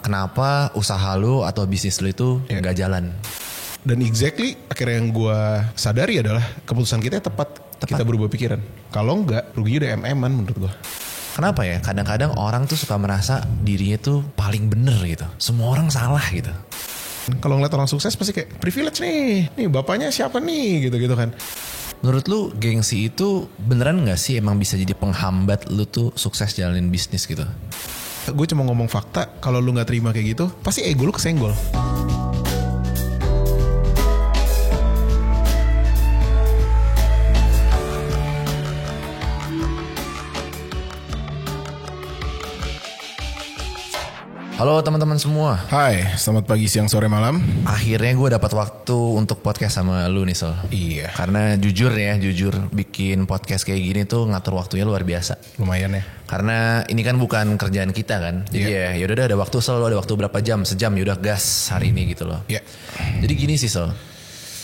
kenapa usaha lu atau bisnis lu itu nggak jalan. Dan exactly akhirnya yang gue sadari adalah keputusan kita tepat. Kita berubah pikiran. Kalau enggak, ruginya udah MM-an menurut gue. Kenapa ya? Kadang-kadang orang tuh suka merasa dirinya tuh paling bener gitu. Semua orang salah gitu. Kalau ngeliat orang sukses pasti kayak privilege nih bapaknya siapa nih gitu-gitu kan. Menurut lu gengsi itu beneran gak sih emang bisa jadi penghambat lu tuh sukses jalanin bisnis gitu? Gue cuma ngomong fakta, kalau lu gak terima kayak gitu pasti ego lu kesenggol. Halo teman-teman semua. Hai, selamat pagi, siang, sore, malam. Akhirnya gue dapat waktu untuk podcast sama lu nih Sol. Iya. Karena jujur bikin podcast kayak gini tuh ngatur waktunya luar biasa. Lumayan ya. Karena ini kan bukan kerjaan kita kan. Jadi ya udah ada waktu Sol, ada waktu berapa jam, sejam ya udah gas hari ini gitu loh. Iya. Jadi gini sih Sol.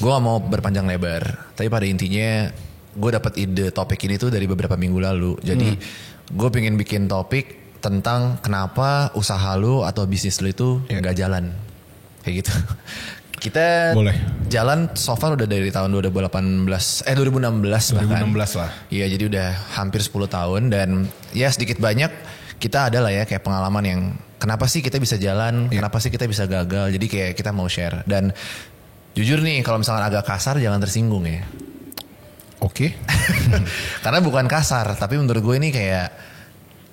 Gue gak mau berpanjang lebar, tapi pada intinya gue dapat ide topik ini tuh dari beberapa minggu lalu. Jadi gue pengen bikin topik tentang kenapa usaha lu atau bisnis lu itu nggak jalan kayak gitu. Kita jalan so far udah dari tahun 2016 bahkan. 2016 lah. Iya, jadi udah hampir 10 tahun dan ya sedikit banyak kita ada lah ya kayak pengalaman yang kenapa sih kita bisa jalan, kenapa sih kita bisa gagal. Jadi kayak kita mau share dan jujur nih kalau misalkan agak kasar jangan tersinggung ya. Oke. Karena bukan kasar, tapi menurut gue ini kayak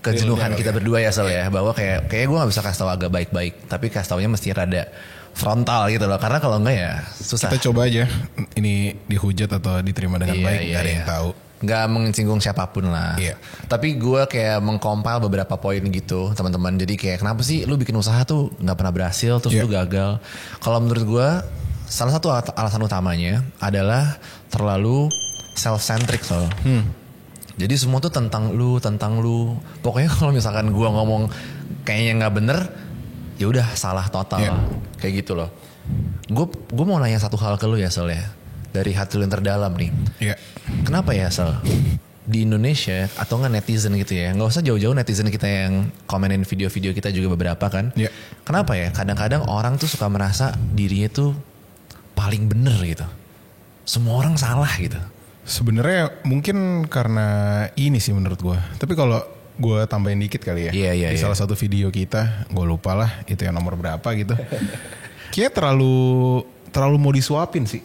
kejenuhan kita berdua ya Sel ya, bahwa kayak gue gak bisa kasih tahu agak baik-baik, tapi kasih taunya mesti rada frontal gitu loh, karena kalau enggak ya susah. Kita coba aja ini dihujat atau diterima dengan baik, gak ada yang tahu. Gak menyinggung siapapun lah. Tapi gue kayak mengkompil beberapa poin gitu teman-teman. Jadi kayak kenapa sih lu bikin usaha tuh gak pernah berhasil, terus lu gagal. Kalau menurut gue salah satu alasan utamanya adalah terlalu self-centric Sol. Jadi semua tuh tentang lu. Pokoknya kalau misalkan gue ngomong kayaknya nggak bener, ya udah salah total. Kayak gitu loh. Gue mau nanya satu hal ke lu ya Sel ya. Dari hati lu yang terdalam nih. Kenapa ya Sel? Di Indonesia atau nggak netizen gitu ya? Nggak usah jauh-jauh netizen kita yang komenin video-video kita juga beberapa kan. Kenapa ya? Kadang-kadang orang tuh suka merasa dirinya tuh paling bener gitu. Semua orang salah gitu. Sebenarnya mungkin karena ini sih menurut gue. Tapi kalau gue tambahin dikit kali ya. Di salah satu video kita, gue lupa lah itu yang nomor berapa gitu. Kayaknya terlalu mau disuapin sih.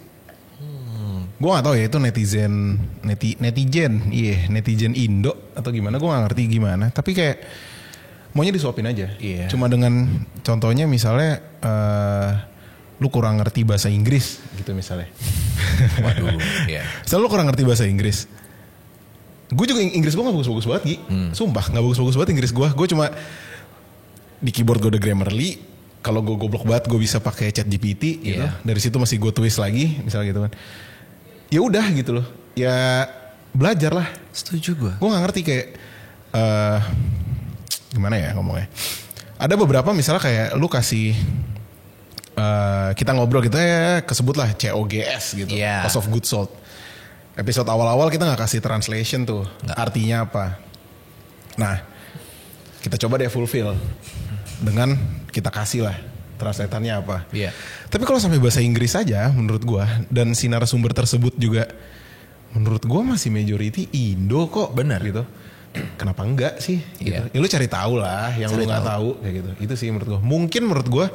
Gue gak tahu ya itu netizen Indo atau gimana, gue gak ngerti gimana. Tapi kayak maunya disuapin aja. Cuma dengan contohnya misalnya lu kurang ngerti bahasa Inggris gitu misalnya. Waduh, Misalnya lu kurang ngerti bahasa Inggris. Gue juga Inggris gue gak bagus-bagus banget Gi. Sumpah gak bagus-bagus banget Inggris gue. Gue cuma di keyboard gue udah Grammarly. Kalau gue goblok banget gue bisa pakai ChatGPT gitu. Dari situ masih gue twist lagi misalnya gitu kan. Ya udah gitu loh. Ya belajar lah. Setuju gue. Gue gak ngerti kayak gimana ya ngomongnya. Ada beberapa misalnya kayak lu kasih kita ngobrol kita ya kesebut lah COGS gitu, cost of goods sold. Episode awal-awal kita nggak kasih translation tuh, artinya apa. Nah, kita coba deh fulfill dengan kita kasih lah translatannya apa. Tapi kalau sampai bahasa Inggris aja, menurut gua dan si narasumber tersebut juga, menurut gua masih majority Indo kok, benar gitu. Kenapa enggak sih? Gitu. Ya lu cari tahu lah, yang lu nggak tahu kayak gitu. Itu sih menurut gua. Mungkin menurut gua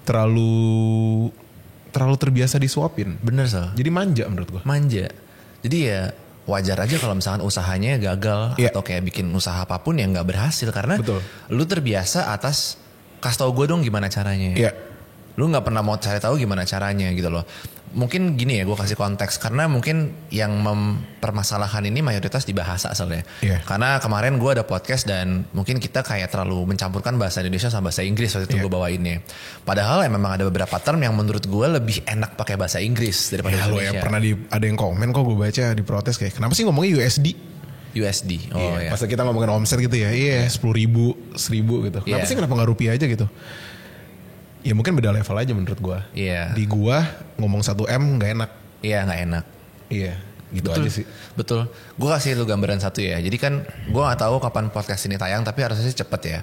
terlalu terbiasa disuapin. Bener Sal. Jadi manja menurut gue. Manja. Jadi ya wajar aja kalau misalkan usahanya gagal atau kayak bikin usaha apapun yang gak berhasil. Karena lu terbiasa atas kasih tau gue dong gimana caranya. Lu gak pernah mau cari tahu gimana caranya gitu loh. Mungkin gini ya gue kasih konteks. Karena mungkin yang mempermasalahkan ini mayoritas di bahasa soalnya. Karena kemarin gue ada podcast dan mungkin kita kayak terlalu mencampurkan bahasa Indonesia sama bahasa Inggris waktu itu gue bawainnya. Padahal memang ada beberapa term yang menurut gue lebih enak pakai bahasa Inggris daripada Indonesia. Pernah ada yang komen kok gue baca di protes kayak kenapa sih ngomongnya USD? Pas kita ngomongin omset gitu ya. 10.000, 1.000 gitu. Kenapa gak rupiah aja gitu? Ya mungkin beda level aja menurut gue. Di gue ngomong 1M gak enak. Gak enak. Gitu betul, aja sih. Betul. Gue kasih lu gambaran satu ya. Jadi kan gue gak tahu kapan podcast ini tayang, tapi harusnya sih cepet ya.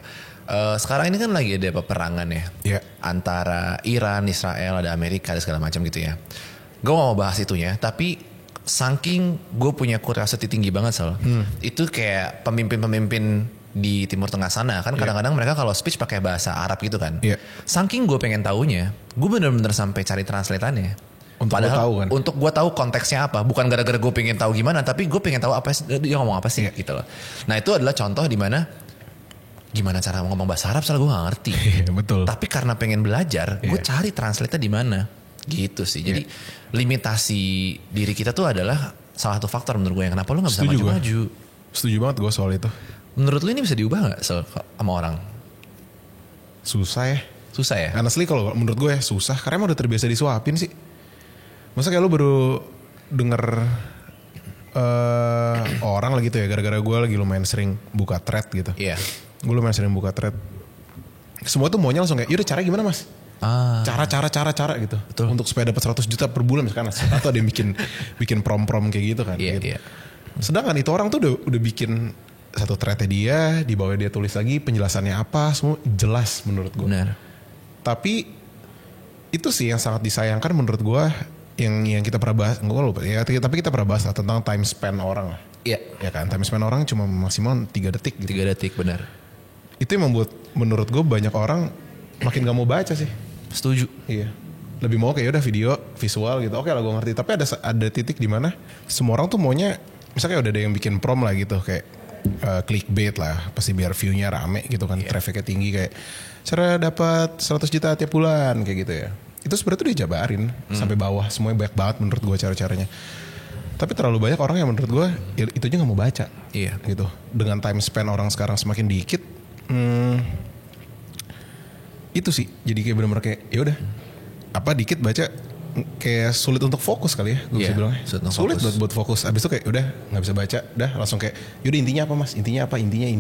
Sekarang ini kan lagi ada peperangan ya. Yeah. Antara Iran, Israel, ada Amerika, ada segala macam gitu ya. Gue gak mau bahas itunya, tapi saking gue punya curiosity tinggi banget Sal. Itu kayak pemimpin-pemimpin di Timur Tengah sana kan kadang-kadang mereka kalau speech pakai bahasa Arab gitu kan. Saking gue pengen taunya, gue bener-bener sampai cari translatannya. Padahal tahu kan? Untuk gue tahu konteksnya apa, bukan gara-gara gue pengen tahu gimana, tapi gue pengen tahu apa dia ngomong apa sih gitu loh. Nah itu adalah contoh di mana gimana cara ngomong bahasa Arab, soalnya gue gak ngerti. Betul. Tapi karena pengen belajar, gue cari translate-nya di mana, gitu sih. Jadi limitasi diri kita tuh adalah salah satu faktor menurut gue yang kenapa lu gak bisa maju-maju. Setuju banget gue soal itu. Menurut lu ini bisa diubah gak sama orang? Susah ya. Susah ya? Honestly kalau menurut gue ya susah, karena emang udah terbiasa disuapin sih. Masa kayak lu baru denger orang lagi gitu ya, gara-gara gue lagi lumayan sering buka thread gitu. Iya. Gue lumayan sering buka thread. Semua tuh maunya langsung kayak, yaudah cara gimana mas? Cara gitu. Betul. Untuk supaya dapat 100 juta per bulan misalkan. Atau ada yang bikin prom-prom kayak gitu kan. Iya, gitu. iya. Sedangkan itu orang tuh udah bikin satu threadnya dia, di bawah dia tulis lagi penjelasannya apa, semua jelas menurut gue. Benar. Tapi itu sih yang sangat disayangkan menurut gue. Yang kita pernah bahas, gue lupa ya, tapi kita pernah bahas tentang time span orang lah. Iya. Ya kan, time span orang cuma maksimal 3 detik gitu. 3 detik benar. Itu yang membuat menurut gue banyak orang makin gak mau baca sih. Setuju. Iya. Lebih mau kayak udah video, visual gitu. Oke lah gue ngerti. Tapi ada titik di mana semua orang tuh maunya, misalnya udah ada yang bikin prom lah gitu, kayak clickbait lah, pasti biar view-nya rame gitu kan, traffic-nya tinggi, kayak cara dapat 100 juta tiap bulan kayak gitu ya. Itu sebenarnya tuh dijabarin sampai bawah, semuanya banyak banget menurut gue cara-caranya. Tapi terlalu banyak orang yang menurut gue itu aja nggak mau baca. Iya. Gitu. Dengan time span orang sekarang semakin dikit, itu sih. Jadi kayak benar-benar kayak ya udah, apa dikit baca kayak sulit untuk fokus kali ya, gue bisa bilang. Sulit buat fokus. Abis itu kayak udah nggak bisa baca, udah langsung kayak yaudah intinya apa mas? Intinya apa? Intinya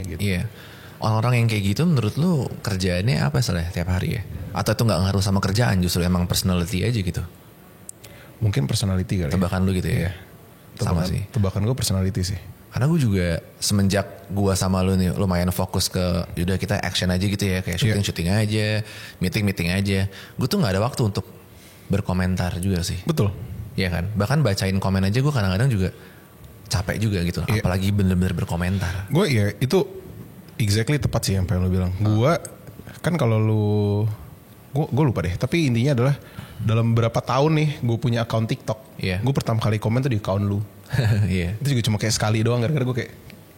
gitu. Iya. Orang-orang yang kayak gitu menurut lu kerjaannya apa salah tiap hari ya? Atau itu gak ngaruh sama kerjaan, justru emang personality aja gitu? Mungkin personality kali. Tebakan lu gitu ya? Sama sih. Tebakan gue personality sih. Karena gue juga semenjak gue sama lu nih lumayan fokus ke yaudah kita action aja gitu ya. Kayak syuting aja, meeting aja. Gue tuh gak ada waktu untuk berkomentar juga sih. Betul. Iya kan? Bahkan bacain komen aja gue kadang-kadang juga capek juga gitu. Apalagi bener-bener berkomentar. Gue ya itu exactly tepat sih yang pengen lu bilang. Gue kan kalau lu, gue lupa deh. Tapi intinya adalah dalam berapa tahun nih gue punya account TikTok. Gue pertama kali komen tuh di account lu. Itu juga cuma kayak sekali doang. Gara-gara gue kayak,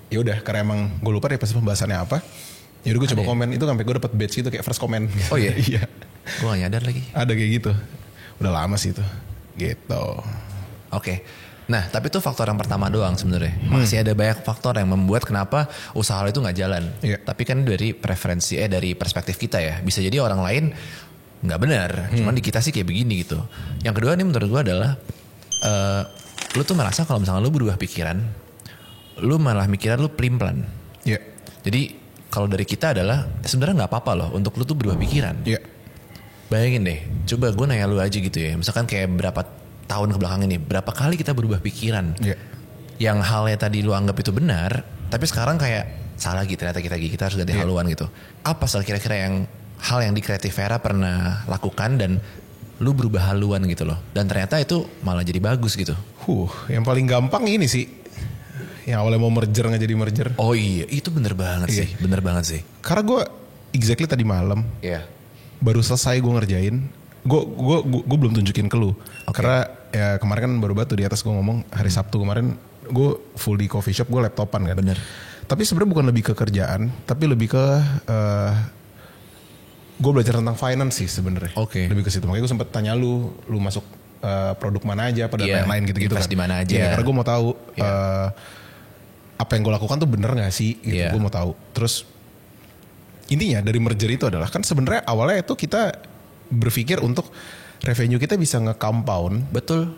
ya udah karena emang gue lupa deh pasti pembahasannya apa. Ya udah gue coba komen. Itu sampai gue dapet badge gitu kayak first comment. Oh iya. Iya. Gue gak nyadar lagi. Ada kayak gitu. Udah lama sih itu. Gitu. Oke. Nah, tapi itu faktor yang pertama doang sebenarnya. Masih ada banyak faktor yang membuat kenapa usaha itu nggak jalan. Tapi kan dari preferensi, dari perspektif kita ya. Bisa jadi orang lain nggak benar. Cuman di kita sih kayak begini gitu. Yang kedua nih menurut gue adalah, lu tuh merasa kalau misalnya lu berubah pikiran, lu malah mikiran lu pelin-pelan. Jadi kalau dari kita adalah sebenarnya nggak apa-apa loh untuk lu tuh berubah pikiran. Bayangin deh, coba gue nanya lu aja gitu ya. Misalkan kayak berapa tahun kebelakang ini, berapa kali kita berubah pikiran, yang halnya tadi lu anggap itu benar, tapi sekarang kayak salah gitu, ternyata kita harus ganti haluan gitu. Apa kira-kira yang hal yang di Creative Era pernah lakukan dan lu berubah haluan gitu loh, dan ternyata itu malah jadi bagus gitu. Yang paling gampang ini sih, yang awalnya mau merger nggak jadi merger. Oh iya, itu bener banget sih, bener banget sih. Karena gue exactly tadi malam, baru selesai gue ngerjain. Gue belum tunjukin ke lu. Karena ya kemarin kan baru batu di atas gue ngomong hari Sabtu kemarin gue full di coffee shop, gue laptopan kan. Bener. Tapi sebenarnya bukan lebih ke kerjaan, tapi lebih ke gue belajar tentang finance sih sebenarnya. Lebih ke situ. Makanya gue sempet tanya lu masuk produk mana aja, pada yang lain gitu-gitu kan. Di mana aja. Karena gue mau tahu apa yang gue lakukan tuh bener nggak sih? Gitu. Gue mau tahu. Terus intinya dari merger itu adalah kan sebenarnya awalnya itu kita berpikir untuk revenue kita bisa nge-compound. Betul.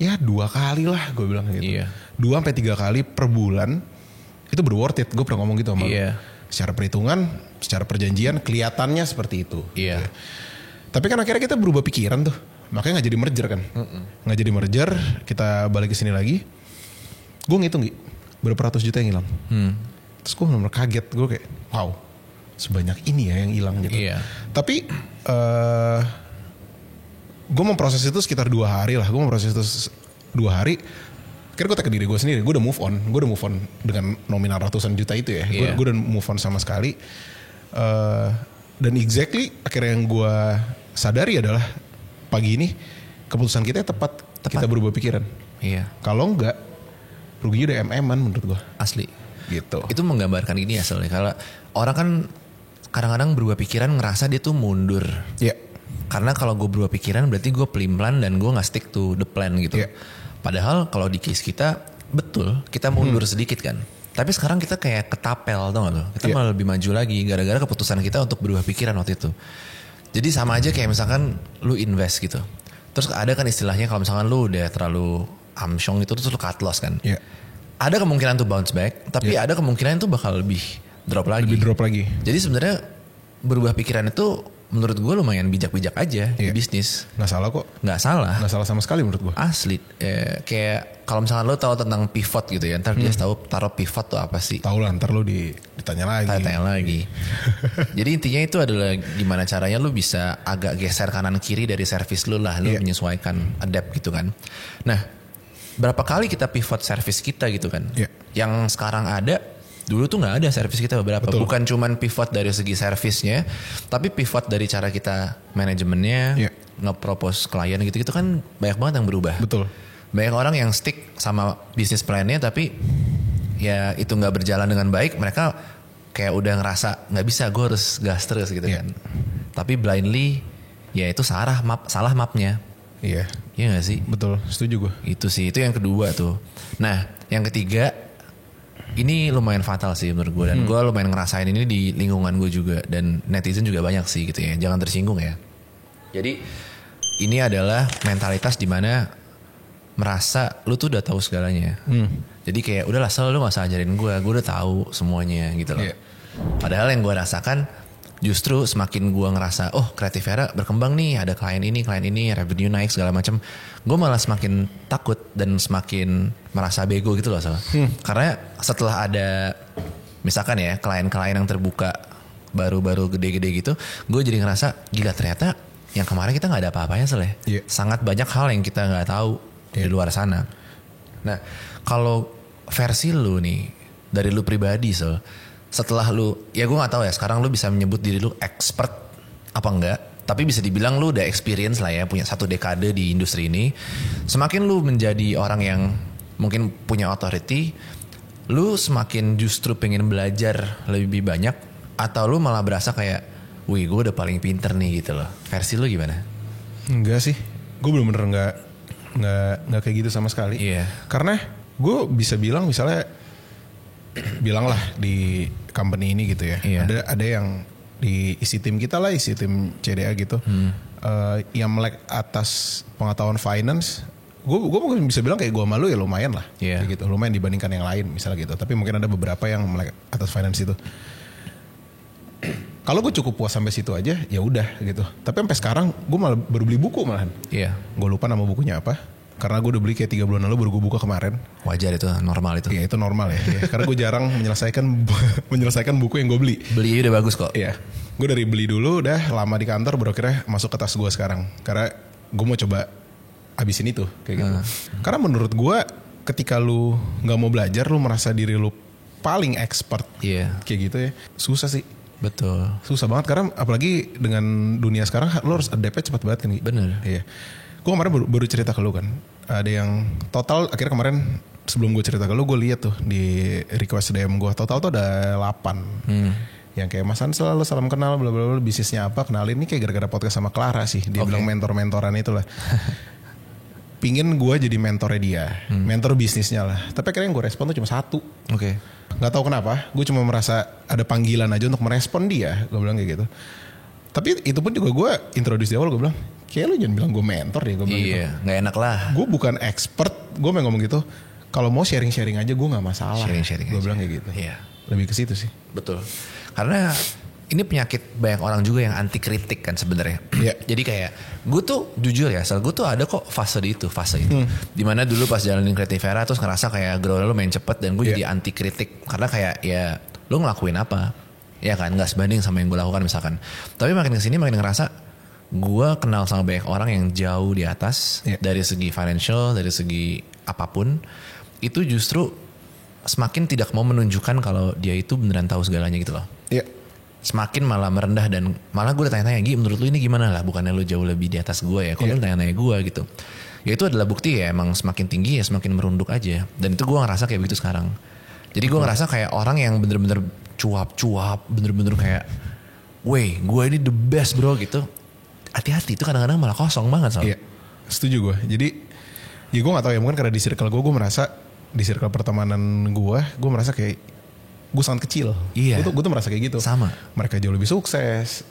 Ya 2 kali lah gue bilang gitu. 2-3 kali per bulan. Itu worth it. Gue pernah ngomong gitu sama lu. Secara perhitungan, secara perjanjian kelihatannya seperti itu. Tapi kan akhirnya kita berubah pikiran tuh. Makanya nggak jadi merger kan. Nggak jadi merger, kita balik ke sini lagi. Gue ngitung berapa ratus juta yang hilang. Terus gue benar-benar kaget. Gue kayak wow, sebanyak ini ya yang hilang gitu. Iya. Tapi gue memproses itu sekitar 2 hari lah. Gue memproses itu 2 hari. Akhirnya gue take ke diri gue sendiri. Gue udah move on. Gue udah move on dengan nominal ratusan juta itu ya. Gue udah move on sama sekali. Dan exactly akhirnya yang gue sadari adalah pagi ini keputusan kita tepat. Kita berubah pikiran. Iya. Kalau enggak, ruginya udah MM-an menurut gue. Asli. Gitu. Itu menggambarkan ini asalnya. Kalau orang kan kadang-kadang berubah pikiran ngerasa dia tuh mundur. Iya. Karena kalau gue berubah pikiran berarti gue pelin-pelan dan gue gak stick to the plan gitu. Yeah. Padahal kalau di case kita betul kita mundur sedikit kan. Tapi sekarang kita kayak ketapel tau gak tuh. Kita malah lebih maju lagi gara-gara keputusan kita untuk berubah pikiran waktu itu. Jadi sama aja kayak misalkan lu invest gitu. Terus ada kan istilahnya kalau misalkan lu udah terlalu amsyong itu terus lu cut loss kan. Yeah. Ada kemungkinan tuh bounce back. Tapi ada kemungkinan itu bakal lebih drop lagi. Jadi sebenarnya berubah pikiran itu menurut gue lumayan bijak-bijak aja di bisnis. Nggak salah kok. Nggak salah. Nggak salah sama sekali menurut gue. Asli. Kayak kalau misalkan lo tahu tentang pivot gitu ya. Ntar dia taruh pivot tuh apa sih. Tahu lah, ntar lo ditanya lagi. Tanya lagi. Jadi intinya itu adalah gimana caranya lo bisa agak geser kanan kiri dari service lo lah. Lo menyesuaikan, adapt gitu kan. Nah, berapa kali kita pivot service kita gitu kan. Yang sekarang ada. Dulu tuh nggak ada servis kita beberapa. Betul. Bukan cuman pivot dari segi servisnya, tapi pivot dari cara kita manajemennya, nge-propose klien gitu-gitu kan banyak banget yang berubah. Betul. Banyak orang yang stick sama bisnis plannya, tapi ya itu nggak berjalan dengan baik. Mereka kayak udah ngerasa nggak bisa, gue harus gas terus gitu kan. Tapi blindly, ya itu salah mapnya. Iya. Iya nggak sih? Betul. Setuju gue. Itu sih, itu yang kedua tuh. Nah, yang ketiga. Ini lumayan fatal sih menurut gue. Dan gue lumayan ngerasain ini di lingkungan gue juga. Dan netizen juga banyak sih gitu ya. Jangan tersinggung ya. Jadi ini adalah mentalitas dimana merasa lu tuh udah tahu segalanya. Jadi kayak udahlah lu gak usah ajarin gue udah tahu semuanya gitu loh. Padahal yang gue rasakan justru semakin gue ngerasa Creative Era berkembang nih, ada klien ini, revenue naik segala macam, gue malah semakin takut dan semakin merasa bego gitu loh soalnya. Karena setelah ada misalkan ya klien-klien yang terbuka baru-baru gede-gede gitu, gue jadi ngerasa gila ternyata yang kemarin kita nggak ada apa-apanya soalnya. Sangat banyak hal yang kita nggak tahu di luar sana. Nah kalau versi lu nih dari lu pribadi setelah lu, ya gue gak tahu ya sekarang lu bisa menyebut diri lu expert apa enggak, tapi bisa dibilang lu udah experience lah ya, punya 1 dekade di industri ini. Semakin lu menjadi orang yang mungkin punya authority, lu semakin justru pengen belajar lebih banyak, atau lu malah berasa kayak wih gue udah paling pinter nih gitu loh. Versi lu gimana? Enggak sih, gue bener-bener nggak kayak gitu sama sekali. Karena gue bisa bilang misalnya bilang lah di company ini gitu ya. Ada yang di isi tim kita lah, isi tim CDA gitu. Yang melek atas pengetahuan finance. Gue mungkin bisa bilang kayak gue malu ya lumayan lah. Kayak gitu. Lumayan dibandingkan yang lain misalnya gitu. Tapi mungkin ada beberapa yang melek atas finance itu. Kalau gue cukup puas sampai situ aja ya udah gitu. Tapi sampai sekarang gue malah baru beli buku malahan. Gue lupa nama bukunya apa. Karena gue udah beli kayak 3 bulan lalu, baru gue buka kemarin. Wajar itu, normal itu. Iya itu normal ya. Karena gue jarang menyelesaikan buku yang gue beli. Beli udah bagus kok. Iya. Gue dari beli dulu udah lama di kantor, baru akhirnya masuk ke tas gue sekarang. Karena gue mau coba habisin itu kayak gitu. Karena menurut gue ketika lu gak mau belajar, lu merasa diri lu paling expert. Kayak gitu ya. Susah sih. Betul. Susah banget karena apalagi dengan dunia sekarang lu harus adapt-nya cepat banget kan. Bener. Iya. Gue kemarin baru cerita ke lu kan. Ada yang total akhirnya kemarin sebelum gue cerita ke lu, gue lihat tuh di request DM gue. Total tuh ada 8. Yang kayak Mas Ansel selalu salam kenal bla bla bla, bisnisnya apa, kenalin. Ini kayak gara-gara podcast sama Clara sih. Dia bilang mentor-mentoran itulah. Pingin gue jadi mentornya dia. Mentor bisnisnya lah. Tapi akhirnya yang gue respon tuh cuma 1. Gak tahu kenapa. Gue cuma merasa ada panggilan aja untuk merespon dia. Gue bilang kayak gitu. Tapi itu pun juga gue introduce di awal, gue bilang kayak lu jangan bilang gue mentor deh, gue bilang gitu. Gak enak lah. Gue bukan expert, gue mau ngomong gitu. Kalau mau sharing-sharing aja gue gak masalah. Sharing-sharing gue bilang kayak gitu. Lebih ke situ sih. Betul. Karena ini penyakit banyak orang juga yang anti kritik kan sebenarnya. Jadi kayak gue tuh jujur ya, gue tuh ada kok fase itu. Dimana dulu pas jalanin Creative Era terus ngerasa kayak grow lu main cepet dan gue jadi anti kritik karena kayak ya lu ngelakuin apa, ya kan nggak sebanding sama yang gue lakukan misalkan. Tapi makin kesini makin ngerasa gue kenal sama banyak orang yang jauh di atas dari segi financial, dari segi apapun, itu justru semakin tidak mau menunjukkan kalau dia itu beneran tahu segalanya gitu loh. Semakin malah merendah dan malah gue udah tanya-tanya, Gi menurut lu ini gimana lah, bukannya lu jauh lebih di atas gue ya, kok lu tanya-tanya gue gitu. Ya itu adalah bukti ya emang semakin tinggi ya semakin merunduk aja. Dan itu gue ngerasa kayak begitu sekarang. Jadi gue ngerasa kayak orang yang bener-bener cuap-cuap, bener-bener kayak, weh gue ini the best bro gitu. Hati-hati itu kadang-kadang malah kosong banget soalnya. Iya, setuju gue. Jadi ya gue gak tahu ya, mungkin karena di circle gue merasa di circle pertemanan gue merasa kayak gue sangat kecil. Iya. Gue tuh merasa kayak gitu. Sama. Mereka jauh lebih sukses,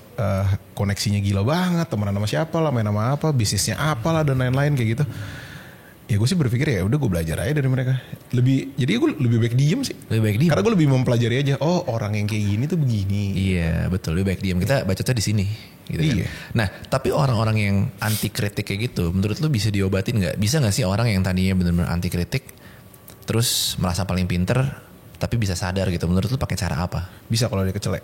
koneksinya gila banget, temenan sama siapa lah, main sama apa, bisnisnya apa lah dan lain-lain kayak gitu. Ya gue sih berpikir ya udah gue belajar aja dari mereka. Jadi gue lebih baik diem sih. Lebih baik diem. Karena gue lebih mempelajari aja. Oh orang yang kayak gini tuh begini. Iya betul, lebih baik diem. Kita bacotnya di sini. Gitu kan. Nah tapi orang-orang yang anti kritik kayak gitu, menurut lu bisa diobatin nggak? Bisa nggak sih orang yang tadinya benar-benar anti kritik, terus merasa paling pinter, tapi bisa sadar gitu? Menurut lu pakai cara apa? Bisa kalau dia kecelek.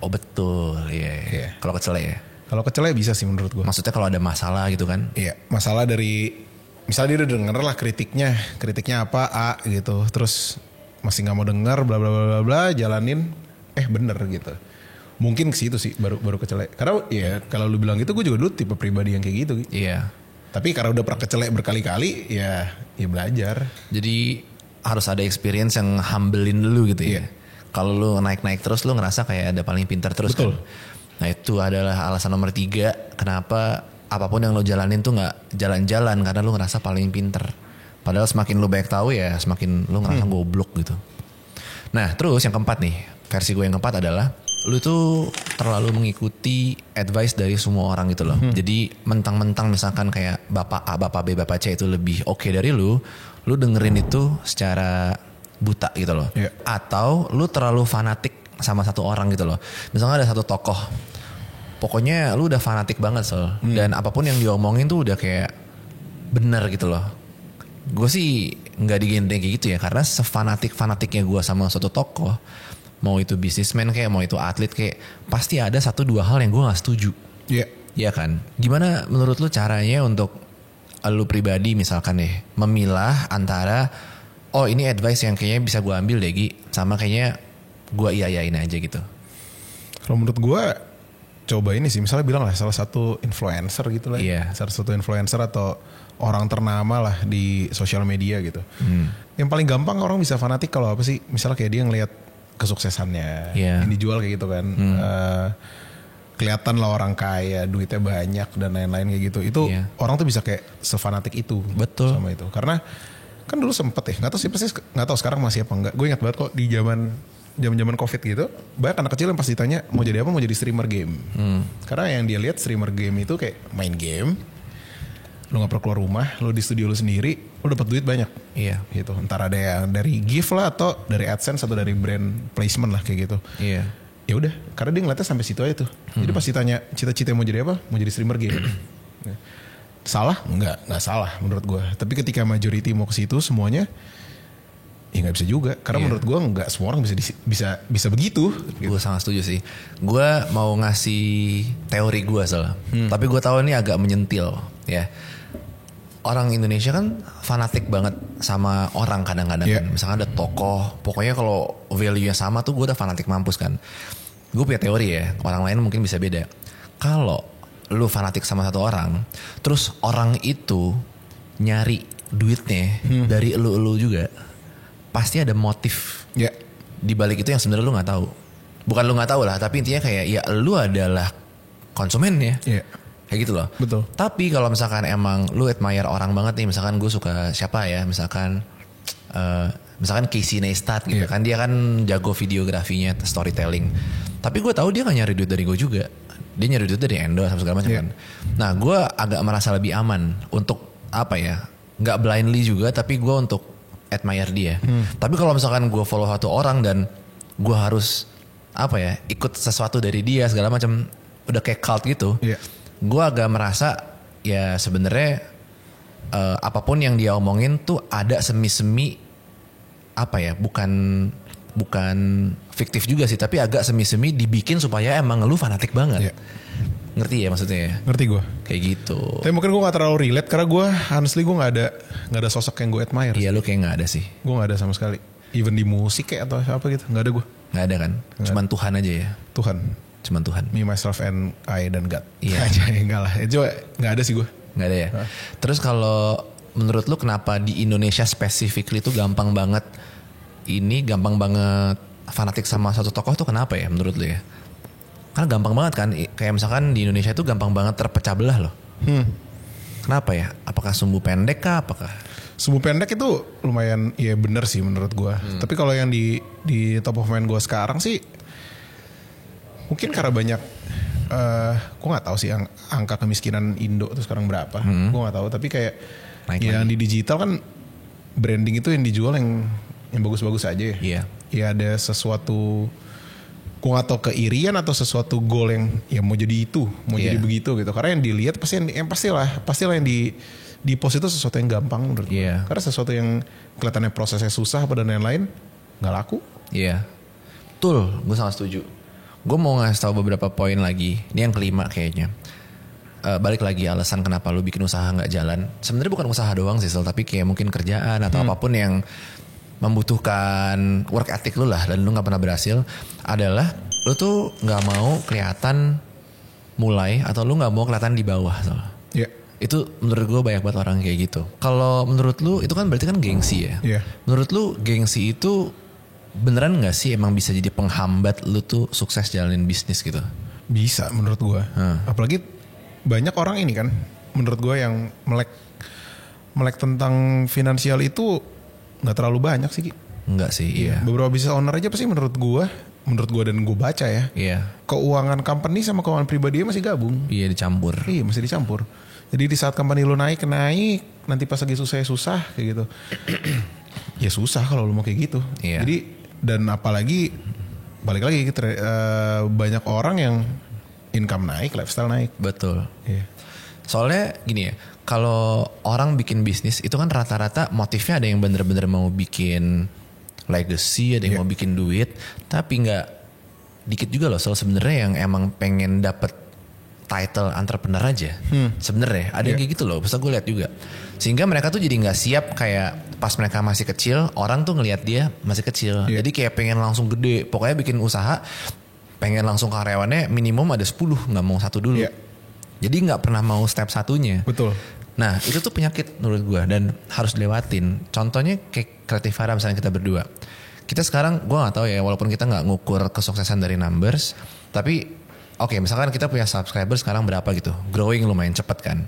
Oh betul, iya. Kalau kecelek ya? Kalau kecelek bisa sih menurut gue. Maksudnya kalau ada masalah gitu kan? Iya, masalah dari misalnya dia udah denger lah kritiknya apa A gitu, terus masih nggak mau denger bla bla bla bla, jalanin bener gitu. Mungkin ke situ sih baru kecelek. Karena ya kalau lu bilang gitu gue juga dulu tipe pribadi yang kayak gitu. Iya. Tapi karena udah pernah kecelek berkali-kali ya belajar. Jadi harus ada experience yang humblein lu gitu ya. Kalau lu naik-naik terus lu ngerasa kayak ada paling pintar terus. Betul. Kan. Nah itu adalah alasan nomor 3 kenapa apapun yang lo jalanin tuh gak jalan-jalan karena lo ngerasa paling pinter. Padahal semakin lo banyak tahu ya semakin lo ngerasa goblok gitu. Nah terus yang keempat nih, versi gue yang keempat adalah lo tuh terlalu mengikuti advice dari semua orang gitu loh. Jadi mentang-mentang misalkan kayak bapak A, bapak B, bapak C itu lebih oke dari lo dengerin itu secara buta gitu loh. Atau lo terlalu fanatik sama satu orang gitu loh. Misalnya ada satu tokoh, pokoknya lu udah fanatik banget Sol. Dan apapun yang diomongin tuh udah kayak bener gitu loh. Gue sih gak digendeng kayak gitu ya. Karena sefanatik-fanatiknya gue sama suatu tokoh, mau itu bisnismen kayak, mau itu atlet kayak, pasti ada 1-2 hal yang gue gak setuju. Iya kan. Gimana menurut lu caranya untuk lu pribadi misalkan deh, memilah antara oh ini advice yang kayaknya bisa gue ambil deh Gi, sama kayaknya gue iya-iyain aja gitu. Kalau menurut gue coba ini sih, misalnya bilang lah salah satu influencer gitu lah. Salah satu influencer atau orang ternama lah di sosial media gitu. Yang paling gampang orang bisa fanatik kalau apa sih? Misalnya kayak dia ngelihat kesuksesannya, yang dijual kayak gitu kan. Kelihatan lah orang kaya, duitnya banyak dan lain-lain kayak gitu. Itu orang tuh bisa kayak sefanatik itu. Betul. Sama itu. Karena kan dulu sempet ya, nggak tahu sih pasti nggak tahu sekarang masih apa enggak. Gue ingat banget kok di zaman Covid gitu, banyak anak kecil yang pas ditanya mau jadi apa, mau jadi streamer game. Karena yang dia lihat streamer game itu kayak main game, lu nggak perlu keluar rumah, lu di studio lu sendiri, lu dapat duit banyak. Gitu. Entar ada yang dari gift lah atau dari AdSense atau dari brand placement lah kayak gitu. Ya udah, karena dia ngeliatnya sampai situ aja tuh. Jadi pas ditanya cita-cita mau jadi apa, mau jadi streamer game. Salah? Enggak salah menurut gue. Tapi ketika majority mau ke situ semuanya, ya nggak bisa juga, karena menurut gue nggak semua orang bisa begitu. Gue sangat setuju sih. Gue mau ngasih teori gue soalnya, tapi gue tahu ini agak menyentil ya. Orang Indonesia kan fanatik banget sama orang kadang-kadang. Misalkan ada tokoh, pokoknya kalau value-nya sama tuh gue udah fanatik mampus kan. Gue punya teori ya, orang lain mungkin bisa beda. Kalau lu fanatik sama satu orang, terus orang itu nyari duitnya dari elu juga, pasti ada motif di balik itu yang sebenarnya lu nggak tahu. Bukan lu nggak tahu lah, tapi intinya kayak ya lu adalah konsumennya, kayak gitu loh. Betul. Tapi kalau misalkan emang lu admire orang banget nih, misalkan gue suka siapa ya, misalkan Casey Neistat gitu kan, dia kan jago videografinya, storytelling. Tapi gue tahu dia nggak nyari duit dari gue juga, dia nyari duit dari Endo sama segala macam kan. Nah gue agak merasa lebih aman untuk apa ya, nggak blindly juga, tapi gue untuk admire dia. Tapi kalau misalkan gue follow satu orang dan gue harus apa ya, ikut sesuatu dari dia segala macam, udah kayak cult gitu. Gue agak merasa ya sebenarnya apapun yang dia omongin tuh ada semi-semi apa ya, bukan fiktif juga sih, tapi agak semi-semi dibikin supaya emang lu fanatik banget. Ngerti ya maksudnya? Ngerti gue. Kayak gitu. Tapi mungkin gue gak terlalu relate karena gue honestly gue gak ada sosok yang gue admire. Iya, lu kayak gak ada sih. Gue gak ada sama sekali. Even di musik kayak atau apa gitu, gak ada gue. Gak ada kan? Cuman Tuhan aja ya. Cuman Tuhan. Me, myself and I dan God. Iya. Aja enggak lah. Coba gak ada sih gue. Gak ada ya. Terus kalau menurut lu kenapa di Indonesia specifically itu gampang banget fanatik sama satu tokoh tuh kenapa ya menurut lu ya? Karena gampang banget kan, kayak misalkan di Indonesia itu gampang banget terpecah belah loh. Kenapa ya? Apakah sumbu pendek kah? Sumbu pendek itu lumayan ya bener sih menurut gue. Tapi kalau yang di top of mind gue sekarang sih mungkin karena banyak gue nggak tahu sih angka kemiskinan Indo tuh sekarang berapa. Gue nggak tahu. Tapi kayak yang di digital kan branding itu yang dijual yang bagus-bagus aja ya. Iya. Ya ada sesuatu gue gak tau keirian atau sesuatu goal yang ya mau jadi itu, mau jadi begitu gitu. Karena yang dilihat pasti pastilah yang di post itu sesuatu yang gampang menurut gue. Karena sesuatu yang kelihatannya prosesnya susah dan lain-lain nggak laku. Iya, betul. Gue sangat setuju. Gue mau ngasih tahu beberapa poin lagi. Ini yang kelima kayaknya. Balik lagi alasan kenapa lu bikin usaha nggak jalan. Sebenarnya bukan usaha doang sih, tapi kayak mungkin kerjaan atau apapun yang membutuhkan work ethic lu lah dan lu gak pernah berhasil, adalah lu tuh gak mau kelihatan mulai atau lu gak mau kelihatan di bawah. Itu menurut gue banyak banget orang kayak gitu. Kalau menurut lu itu kan berarti kan gengsi ya. Menurut lu gengsi itu beneran gak sih emang bisa jadi penghambat lu tuh sukses jalanin bisnis gitu? Bisa menurut gue. Apalagi banyak orang ini kan menurut gue yang melek tentang finansial itu nggak terlalu banyak sih. Enggak sih, iya. Beberapa business owner aja pasti menurut gue dan gue baca ya. Iya. Keuangan company sama keuangan pribadi masih gabung. Iya, dicampur. Iya, masih dicampur. Jadi di saat company lu naik, nanti pas lagi susah kayak gitu. Ya susah kalau lu mau kayak gitu. Iya. Jadi dan apalagi balik lagi banyak orang yang income naik, lifestyle naik. Betul. Iya. Soalnya gini ya, kalau orang bikin bisnis itu kan rata-rata motifnya ada yang bener-bener mau bikin legacy, ada yang mau bikin duit, tapi nggak dikit juga loh soal sebenarnya yang emang pengen dapet title entrepreneur aja. Sebenarnya ada yang kayak gitu loh, bisa gue lihat juga. Sehingga mereka tuh jadi nggak siap kayak pas mereka masih kecil, orang tuh ngelihat dia masih kecil, jadi kayak pengen langsung gede, pokoknya bikin usaha, pengen langsung karyawannya minimum ada 10, nggak mau 1 dulu. Jadi gak pernah mau step satunya. Betul. Nah itu tuh penyakit menurut gue dan harus dilewatin. Contohnya kayak Creative Hara misalnya kita berdua. Kita sekarang gue gak tahu ya, walaupun kita gak ngukur kesuksesan dari numbers. Tapi oke, misalkan kita punya subscriber sekarang berapa gitu. Growing lumayan cepet kan.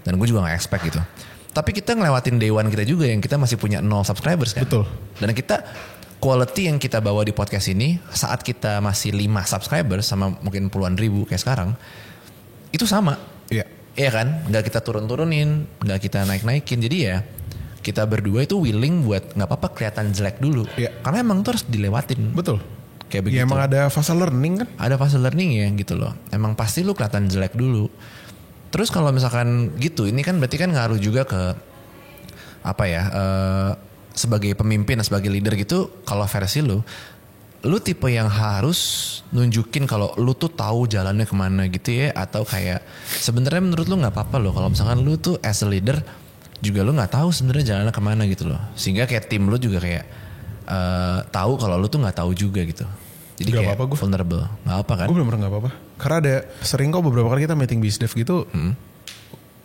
Dan gue juga gak expect gitu. Tapi kita ngelewatin day one kita juga yang kita masih punya 0 subscribers kan. Betul. Dan kita quality yang kita bawa di podcast ini saat kita masih 5 subscribers sama mungkin puluhan ribu kayak sekarang. Itu sama. Iya kan, nggak kita turun-turunin, nggak kita naik-naikin. Jadi ya kita berdua itu willing buat nggak apa-apa kelihatan jelek dulu. Karena emang itu harus dilewatin. Betul. Kayak begitu. Ya emang ada fase learning kan? Ada fase learning ya gitu loh. Emang pasti lu kelihatan jelek dulu. Terus kalau misalkan gitu, ini kan berarti kan ngaruh juga ke apa ya? Sebagai pemimpin, sebagai leader gitu, kalau versi lu tipe yang harus nunjukin kalau lu tuh tahu jalannya kemana gitu ya, atau kayak sebenarnya menurut lu nggak apa-apa loh kalau misalkan lu tuh as a leader juga lu nggak tahu sebenarnya jalannya kemana gitu loh, sehingga kayak tim lu juga kayak tahu kalau lu tuh nggak tahu juga gitu. Jadi gak kayak apa-apa gue vulnerable, nggak apa kan? Gue bener-bener nggak apa-apa. Karena ada sering kok beberapa kali kita meeting bisdev gitu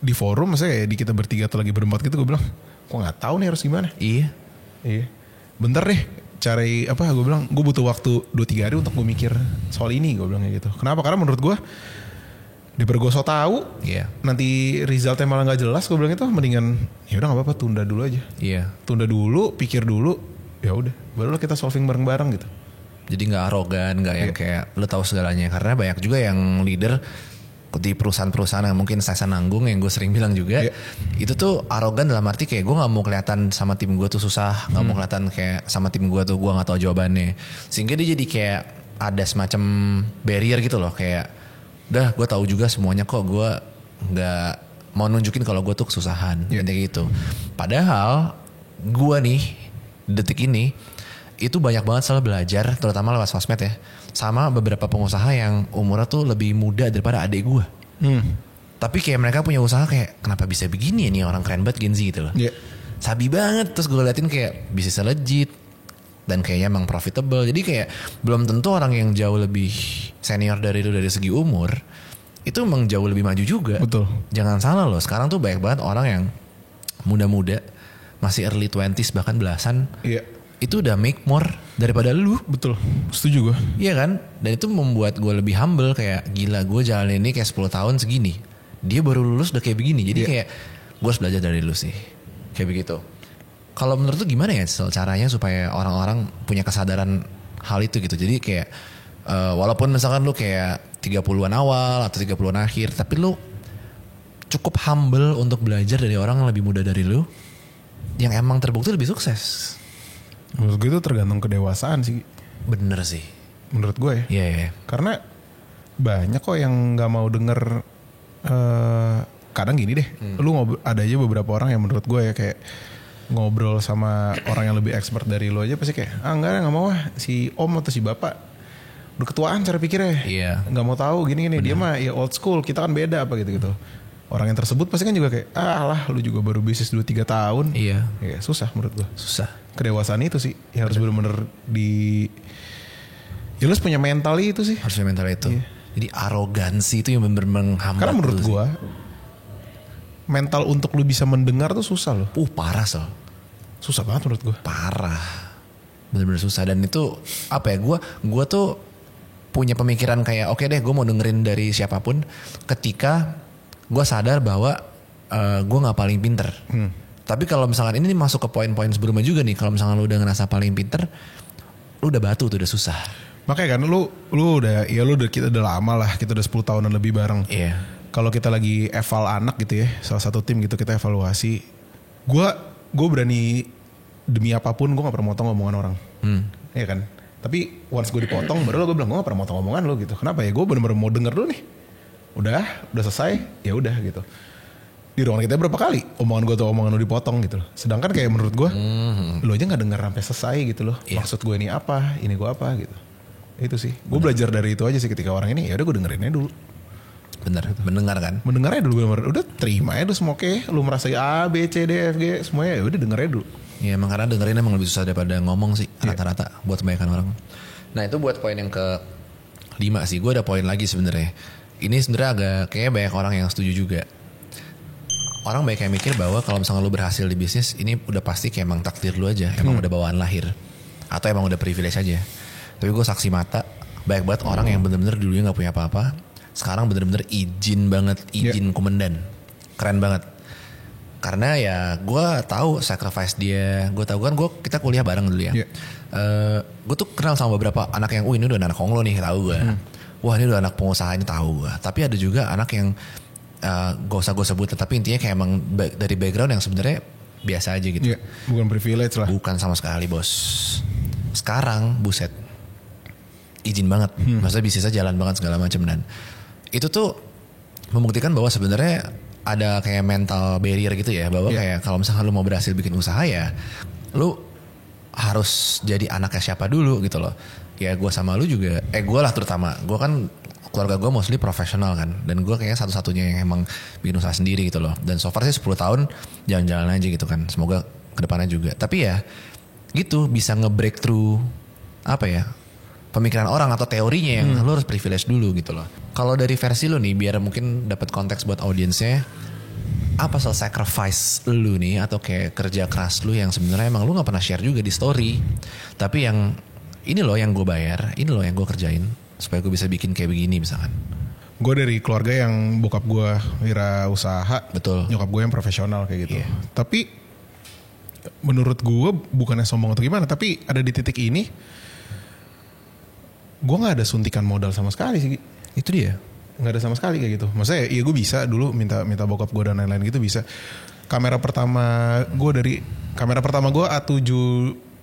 di forum, maksudnya kayak di kita bertiga atau lagi berempat gitu, gue bilang, kok nggak tahu nih harus gimana? Iya. Bentar deh. Cari apa, gue bilang gue butuh waktu 2-3 hari untuk gue mikir soal ini, gue bilang kayak gitu. Kenapa? Karena menurut gue daripada gue so tahu, nanti resultnya malah nggak jelas, gue bilang itu mendingan ya udah nggak apa-apa, tunda dulu aja. Tunda dulu, pikir dulu, ya udah, barulah kita solving bareng-bareng gitu. Jadi nggak arogan, nggak yang kayak lo tahu segalanya. Karena banyak juga yang leader di perusahaan-perusahaan yang mungkin saya nanggung, yang gue sering bilang juga, itu tuh arogan dalam arti kayak gue nggak mau kelihatan sama tim gue tuh susah, nggak mau kelihatan kayak sama tim gue tuh gue nggak tahu jawabannya, sehingga dia jadi kayak ada semacam barrier gitu loh, kayak udah gue tahu juga semuanya kok, gue nggak mau nunjukin kalau gue tuh kesusahan, kayak gitu. Padahal gue nih detik ini itu banyak banget selalu belajar, terutama lewat sosmed ya, sama beberapa pengusaha yang umurnya tuh lebih muda daripada adik gue. Tapi kayak mereka punya usaha kayak kenapa bisa begini ya nih orang keren banget Gen Z gitu loh. Sabi banget. Terus gue liatin kayak bisnisnya legit dan kayaknya emang profitable. Jadi kayak belum tentu orang yang jauh lebih senior dari lu dari segi umur itu emang jauh lebih maju juga. Betul. Jangan salah loh, sekarang tuh banyak banget orang yang muda-muda, masih early 20s bahkan belasan. Itu udah make more daripada lu. Betul, setuju gue. Iya kan? Dan itu membuat gue lebih humble, kayak gila gue jalan ini kayak 10 tahun segini. Dia baru lulus udah kayak begini. Jadi kayak gue harus belajar dari lu sih. Kayak begitu. Kalau menurut lu gimana ya caranya supaya orang-orang punya kesadaran hal itu gitu. Jadi kayak walaupun misalkan lu kayak 30-an awal atau 30-an akhir, tapi lu cukup humble untuk belajar dari orang yang lebih muda dari lu yang emang terbukti lebih sukses. Menurut gue itu tergantung kedewasaan sih. Bener sih. Menurut gue ya. Iya. Karena banyak kok yang gak mau denger. Kadang gini deh. Lu ada aja beberapa orang yang menurut gue ya kayak ngobrol sama orang yang lebih expert dari lu aja pasti kayak enggak mau si om atau si bapak udah ketuaan cara pikirnya. Gak mau tahu gini-gini. Dia mah ya old school, kita kan beda apa gitu-gitu. Orang yang tersebut pasti kan juga kayak alah lu juga baru bisnis 2-3 tahun. Iya. Ya, susah menurut gue. Susah. Kedewasaan itu sih yang harus benar-benar ya lu harus punya mental itu sih. Harus punya mental itu. Jadi arogansi itu yang benar-benar menghambat. Karena menurut gue mental untuk lu bisa mendengar tuh susah loh. Parah Sol. Susah banget menurut gue. Parah. Benar-benar susah. Dan itu apa ya, gue tuh punya pemikiran kayak oke deh gue mau dengerin dari siapapun ketika gue sadar bahwa gue gak paling pinter. Tapi kalau misalkan ini masuk ke poin-poin sebelumnya juga nih, kalau misalkan lu udah ngerasa paling pinter, lu udah batu tuh, udah susah. Makanya kan lu kita udah lama lah, kita udah 10 tahunan lebih bareng. Iya. Kalau kita lagi eval anak gitu ya, salah satu tim gitu kita evaluasi, gue berani demi apapun gue gak pernah motong omongan orang. Iya kan. Tapi once gue dipotong baru gue bilang gue gak pernah motong omongan lo gitu. Kenapa ya? Gue bener-bener mau denger dulu nih. Udah selesai, ya udah gitu. Di ruangan kita berapa kali omongan gue tuh omongan lo dipotong gitu loh. Sedangkan kayak menurut gue, lo aja gak denger sampai selesai gitu loh. Maksud gue ini apa, ini gue apa gitu. Itu sih. Gue belajar dari itu aja sih ketika orang ini, ya udah gue dengerinnya dulu. Bener, gitu. Mendengar kan? Mendengarnya dulu, udah terima aja dulu semua oke. Lu merasa A, B, C, D, F, G semuanya ya udah dengernya dulu. Ya emang karena dengerin emang lebih susah daripada ngomong sih rata-rata buat kebanyakan orang. Nah itu buat poin yang ke-5 sih. Gue ada poin lagi sebenarnya. Ini sebenarnya agak kayaknya banyak orang yang setuju juga. Orang banyak yang mikir bahwa kalau misalnya lu berhasil di bisnis, ini udah pasti kayak emang takdir lu aja, emang udah bawaan lahir, atau emang udah privilege aja. Tapi gue saksi mata, banyak banget orang yang bener-bener dulunya nggak punya apa-apa, sekarang bener-bener izin komandan, keren banget. Karena ya gue tahu sacrifice dia, gue tahu kan kita kuliah bareng dulu ya. Gue tuh kenal sama beberapa anak yang, ini udah anak konglo nih, tahu gue. Wah ini udah anak pengusaha ini, tahu gue. Tapi ada juga anak yang gak usah gue sebut, tapi intinya kayak emang dari background yang sebenarnya biasa aja gitu. Bukan privilege lah. Bukan sama sekali bos. Sekarang buset, izin banget. Maksudnya bisnisnya jalan banget segala macam, dan itu tuh membuktikan bahwa sebenarnya ada kayak mental barrier gitu ya, bahwa kayak kalau misalnya lu mau berhasil bikin usaha ya lu harus jadi anaknya siapa dulu gitu loh. Ya gue sama lu juga, gue lah terutama, gue kan keluarga gue mostly profesional kan, dan gue kayaknya satu-satunya yang emang bikin usaha sendiri gitu loh. Dan so far sih 10 tahun jalan-jalan aja gitu kan, semoga kedepannya juga. Tapi ya gitu, bisa nge-break through apa ya, pemikiran orang atau teorinya yang lu harus privilege dulu gitu loh. Kalau dari versi lu nih, biar mungkin dapat konteks buat audiensnya, apa soal sacrifice lu nih atau kayak kerja keras lu yang sebenarnya emang lu nggak pernah share juga di story, tapi yang ini loh yang gue bayar, ini loh yang gue kerjain supaya gue bisa bikin kayak begini misalkan. Gue dari keluarga yang bokap gue wirausaha, betul. Nyokap gue yang profesional kayak gitu. Tapi menurut gue bukannya sombong atau gimana, tapi ada di titik ini gue nggak ada suntikan modal sama sekali sih. Itu dia. Nggak ada sama sekali kayak gitu. Maksudnya ya gue bisa dulu minta bokap gue dan lain-lain gitu bisa. Kamera pertama gue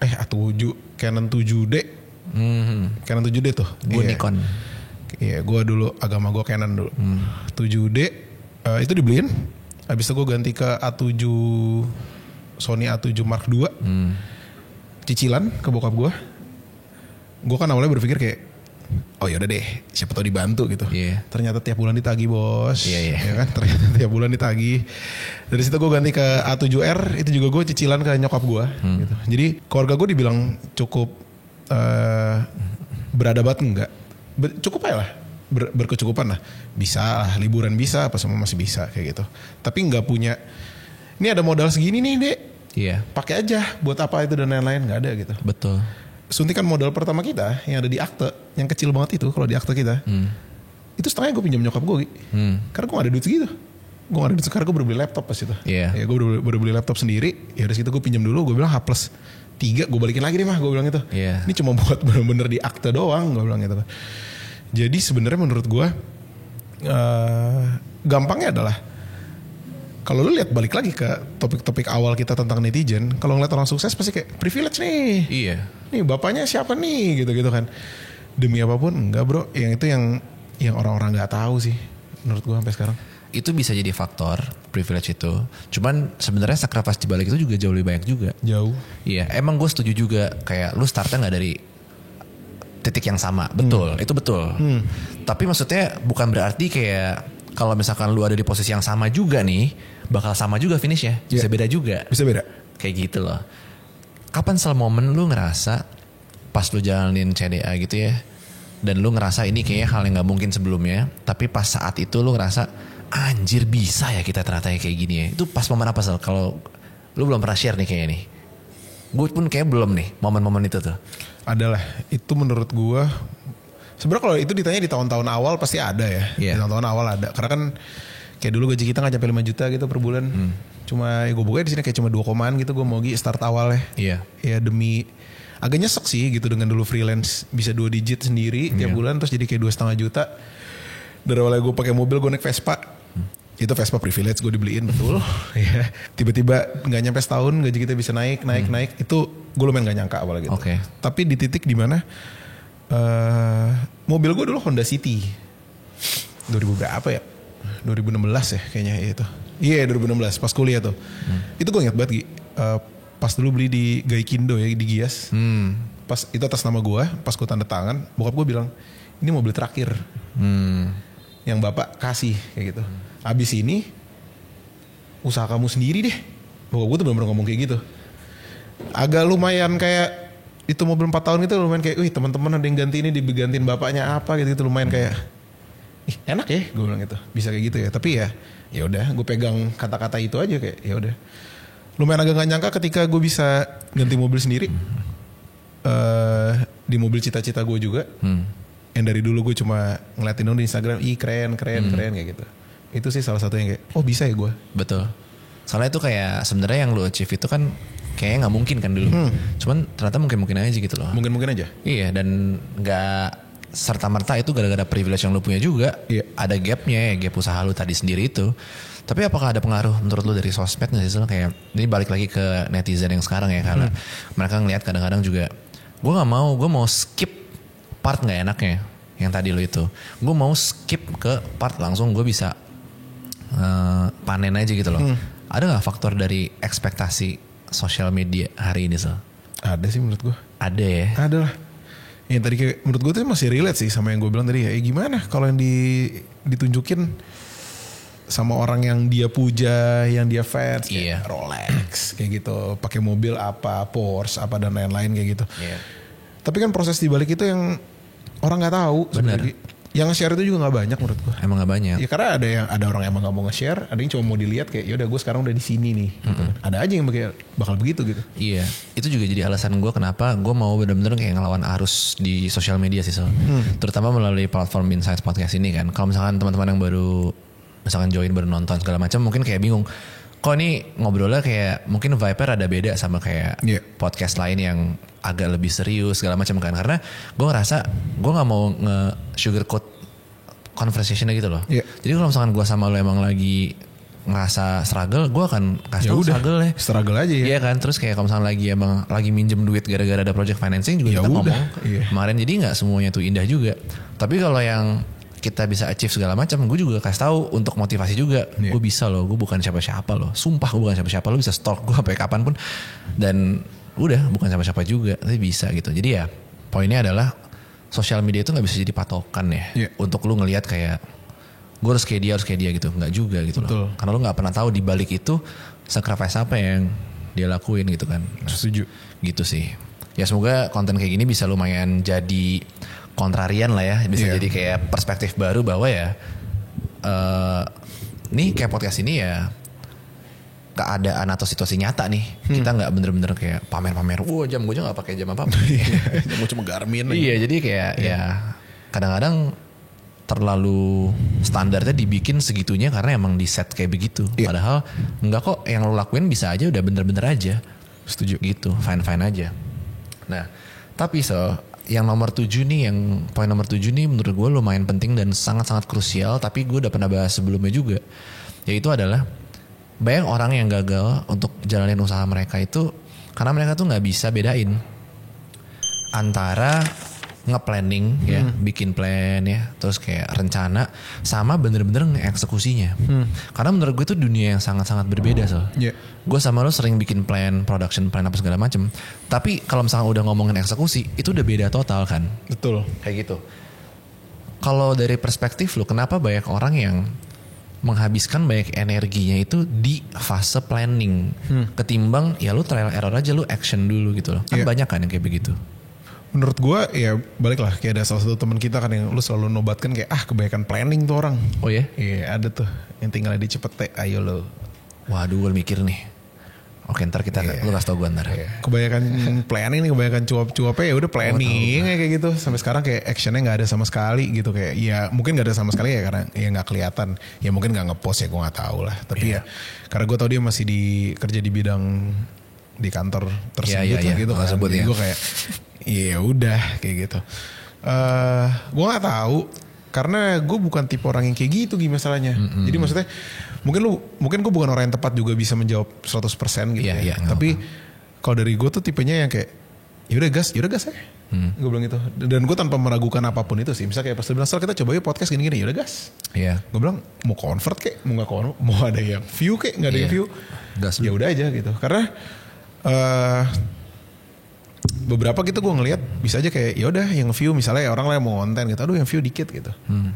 A7 Canon 7D Canon 7D tuh. Gue Nikon. Iya, gue dulu agama gue Canon dulu. 7D itu dibeliin. Habis itu gue ganti ke A7 Sony A7 Mark II. Cicilan ke bokap gue. Gue kan awalnya berpikir kayak, oh yaudah deh, siapa tau dibantu gitu. Yeah. Ternyata tiap bulan ditagih bos. Yeah. Ya kan, ternyata tiap bulan ditagih. Dari situ gue ganti ke A7R, itu juga gue cicilan ke nyokap gue. Gitu. Jadi keluarga gue dibilang cukup beradabat enggak. Cukup aja lah, berkecukupan lah. Bisa lah, liburan bisa, apa semua masih bisa kayak gitu. Tapi nggak punya, ini ada modal segini nih dek. Iya. Pakai aja, buat apa itu dan lain-lain, nggak ada gitu. Betul. Suntikan modal pertama kita yang ada di akte, yang kecil banget itu kalau di akte kita, itu setengahnya gue pinjam nyokap gue, karena gue gak ada duit segitu. Gue gak ada duit sekarang, gue baru beli laptop pas itu. Yeah. Ya gue baru beli laptop sendiri, ya dari situ gue pinjam dulu, gue bilang H+3, gue balikin lagi nih mah, gue bilang gitu. Yeah. Ini cuma buat bener-bener di akte doang, gue bilang gitu. Jadi sebenarnya menurut gue gampangnya adalah kalau lu lihat balik lagi ke topik-topik awal kita tentang netizen, kalau ngeliat orang sukses pasti kayak privilege nih. Iya. Nih bapaknya siapa nih gitu-gitu kan. Demi apapun enggak bro, yang itu yang orang-orang nggak tahu sih menurut gue sampai sekarang. Itu bisa jadi faktor privilege itu. Cuman sebenarnya sacrifice di balik itu juga jauh lebih banyak juga. Jauh. Iya, emang gue setuju juga kayak lu startnya nggak dari titik yang sama. Betul, itu betul. Tapi maksudnya bukan berarti kayak kalau misalkan lu ada di posisi yang sama juga nih, bakal sama juga finishnya. Bisa beda juga. Bisa beda. Kayak gitu loh. Kapan momen lu ngerasa pas lu jalanin CDA gitu ya, dan lu ngerasa ini kayaknya hal yang gak mungkin sebelumnya, tapi pas saat itu lu ngerasa anjir bisa ya kita ternyata kayak gini ya. Itu pas momen apa Sal? Kalau lu belum pernah share nih kayaknya nih. Gue pun kayak belum nih momen-momen itu tuh. Adalah, itu menurut gue. Sebenarnya kalau itu ditanya di tahun-tahun awal pasti ada ya. Yeah. Di tahun-tahun awal ada. Karena kan kayak dulu gaji kita nggak sampai 5 juta gitu per bulan. Cuma ya gue buka di sini kayak cuma 2 komaan gitu gue mau start awal ya. Iya. Ya demi agak nyesek sih gitu dengan dulu freelance bisa 2 digit sendiri tiap bulan terus jadi kayak 2,5 juta. Dari awalnya gue pakai mobil gue naik Vespa. Itu Vespa privilege gue dibeliin betul. Ya. Tiba-tiba nggak nyampe setahun gaji kita bisa naik. Itu gue lumayan nggak nyangka awalnya gitu. Okay. Tapi di titik dimana mobil gue dulu Honda City 2000 berapa ya 2016 ya kayaknya itu. Iya 2016 pas kuliah tuh. Itu gue ingat banget Gi. Pas dulu beli di Gaikindo ya di Gias. Pas itu atas nama gue, pas gue tanda tangan, bokap gue bilang ini mobil terakhir yang bapak kasih kayak gitu. Abis ini usaha kamu sendiri deh. Bokap gue tuh bener-bener ngomong kayak gitu. Agak lumayan kayak itu mobil 4 tahun itu lumayan kayak, wih teman-teman ada yang ganti ini digantiin bapaknya apa gitu lumayan kayak, ih enak ya, gue bilang gitu, bisa kayak gitu ya. Tapi ya udah, gue pegang kata-kata itu aja kayak, ya udah. Lumayan agak gak nyangka ketika gue bisa ganti mobil sendiri, di mobil cita-cita gue juga, yang dari dulu gue cuma ngeliatin dong di Instagram, ih keren kayak gitu. Itu sih salah satu yang kayak, oh bisa ya gue. Betul. Soalnya itu kayak sebenarnya yang lo achieve itu kan kayaknya nggak mungkin kan dulu. Cuman ternyata mungkin aja gitu loh. Mungkin aja. Iya, dan nggak serta-merta itu gara-gara privilege yang lo punya juga. Iya. Ada gapnya, gap usaha lo tadi sendiri itu. Tapi apakah ada pengaruh menurut lo dari sosmed nggak sih? Kayak ini balik lagi ke netizen yang sekarang ya, karena mereka ngelihat kadang-kadang juga, gue mau skip part nggak enaknya yang tadi lo itu. Gue mau skip ke part langsung gue bisa panen aja gitu loh. Ada nggak faktor dari ekspektasi sosial media hari ini Sal? Ada sih menurut gue. Ada ya? Ada lah. Yang tadi kayak menurut gue tuh masih relate sih sama yang gue bilang tadi ya. Gimana kalau yang ditunjukin sama orang yang dia puja, yang dia fans, kayak Rolex kayak gitu, pakai mobil apa, Porsche apa dan lain-lain kayak gitu. Tapi kan proses di balik itu yang orang nggak tahu sebenarnya. Yang nge-share itu juga gak banyak menurut gue. Emang gak banyak. Ya karena ada orang yang emang gak mau nge-share, ada yang cuma mau dilihat kayak yaudah gue sekarang udah di sini nih. Gitu. Ada aja yang bakal begitu gitu. Iya, itu juga jadi alasan gue kenapa gue mau bener-bener kayak ngelawan arus di sosial media sih terutama melalui platform Insights Podcast ini kan. Kalau misalkan teman-teman yang baru misalkan join, baru nonton segala macam, mungkin kayak bingung. Kok ini ngobrolnya kayak mungkin vibe-nya rada beda sama kayak podcast lain yang agak lebih serius segala macam kan. Karena gue ngerasa gue gak mau sugarcoat conversationnya gitu loh. Jadi kalau misalkan gue sama lo emang lagi ngerasa struggle, gue akan kasih tau struggle ya. Struggle aja ya. Iya kan, terus kayak kalau misalnya lagi minjem duit gara-gara ada project financing juga kita ngomong kemarin, jadi nggak semuanya tuh indah juga. Tapi kalau yang kita bisa achieve segala macam, gue juga kasih tahu untuk motivasi juga. Gue bisa loh, gue bukan siapa-siapa loh. Sumpah gue bukan siapa-siapa, lo bisa stalk gue sampai kapanpun. Dan udah bukan siapa-siapa juga, tapi bisa gitu. Jadi ya poinnya adalah sosial media itu nggak bisa jadi patokan ya untuk lu ngelihat kayak gue harus kayak dia gitu, nggak juga gitu loh. Karena lu nggak pernah tahu di balik itu sacrifice apa yang dia lakuin gitu kan. Nah, setuju. Gitu sih. Ya semoga konten kayak gini bisa lumayan jadi kontrarian lah ya, bisa jadi kayak perspektif baru bahwa ya nih kayak podcast ini ya keadaan atau situasi nyata nih. Kita nggak bener-bener kayak pamer-pamer. Jam gue aja nggak pakai jam apa-apa. Gue cuma Garmin. Iya, jadi kayak ya kadang-kadang terlalu standarnya dibikin segitunya karena emang di set kayak begitu. Padahal enggak kok, yang lo lakuin bisa aja udah bener-bener aja. Setuju. Gitu, fine-fine aja. Nah, tapi yang nomor 7 nih, yang poin nomor 7 nih menurut gue lumayan penting dan sangat-sangat krusial, tapi gue udah pernah bahas sebelumnya juga. Yaitu adalah banyak orang yang gagal untuk jalanin usaha mereka itu karena mereka tuh gak bisa bedain antara nge-planning ya, bikin plan ya, terus kayak rencana sama bener-bener nge-eksekusinya. Karena menurut gue itu dunia yang sangat-sangat berbeda Gue sama lo sering bikin plan, production plan apa segala macem. Tapi kalau misalnya udah ngomongin eksekusi, itu udah beda total kan. Betul. Kayak gitu. Kalau dari perspektif lo, kenapa banyak orang yang menghabiskan banyak energinya itu di fase planning ketimbang ya lo trial error aja, lo action dulu gitu loh. Kan banyak kan yang kayak begitu. Menurut gue ya balik lah, kayak ada salah satu teman kita kan yang lu selalu nobatkan kayak kebanyakan planning tuh orang. Oh ya? Iya ada tuh yang tinggal dicepet ayo lo. Waduh gue mikir nih. Oke ntar kita lu kasih tau gue ntar. Kebanyakan planning nih, kebanyakan cuap-cuapnya ya udah planning kayak gitu. Sampai sekarang kayak actionnya gak ada sama sekali gitu. Kayak ya mungkin gak ada sama sekali ya karena ya gak kelihatan. Ya mungkin gak ngepost ya, gue gak tahu lah. Tapi ya karena gue tau dia masih kerja di bidang di kantor tersebut gitu kan. Jadi gue kayak ya udah kayak gitu. Gue nggak tahu karena gue bukan tipe orang yang kayak gitu gimana masalahnya. Jadi maksudnya mungkin gue bukan orang yang tepat juga bisa menjawab 100% gitu ya. Tapi kalau dari gue tuh tipenya yang kayak yaudah gas aja. Gue bilang gitu. Dan gue tanpa meragukan apapun itu sih. Misalnya kayak pas bilang kita coba yuk podcast gini-gini, yaudah gas. Gue bilang mau convert kek, mau nggak convert, mau ada yang view kek, nggak ada yang view, ya udah aja gitu. Karena beberapa gitu gue ngelihat bisa aja kayak ya udah yang view misalnya orang lain mau konten gitu, aduh yang view dikit gitu.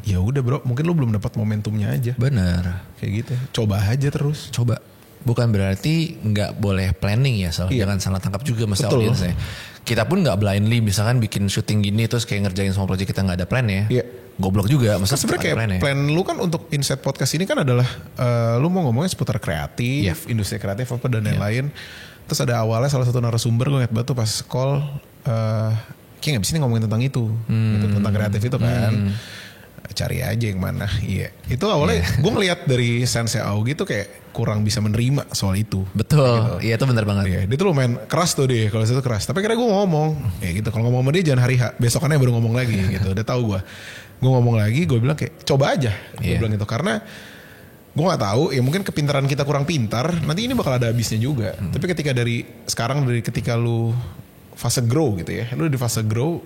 Ya udah bro, mungkin lu belum dapat momentumnya aja. Bener. Kayak gitu. Coba aja terus. Coba. Bukan berarti nggak boleh planning ya, jangan salah tangkap juga mesti audiensnya. Kita pun nggak blindly misalkan bikin syuting gini terus kayak ngerjain semua project kita nggak ada plan ya. Goblok juga. Maksudnya sebenarnya kayak plan lu kan untuk Insight Podcast ini kan adalah lu mau ngomongnya seputar kreatif, industri kreatif apa dan lain-lain. Terus ada awalnya salah satu narasumber gue ngeliat banget tuh pas call kayak gak bisa nih ngomongin tentang itu gitu, tentang kreatif itu kan. Cari aja yang mana. Itu awalnya gue ngeliat dari sense Augie tuh kayak kurang bisa menerima soal itu. Betul gitu. Iya itu benar banget. Dia tuh lumayan keras tuh dia kalau itu keras. Tapi kira gue ngomong gitu, kalau ngomong sama dia jangan hari H, besokannya baru ngomong lagi gitu. Udah tahu gue ngomong lagi, gue bilang kayak coba aja. Gue bilang gitu karena gue gak tahu ya, mungkin kepintaran kita kurang pintar, nanti ini bakal ada habisnya juga. Tapi ketika dari ketika lu fase grow gitu ya, lu di fase grow,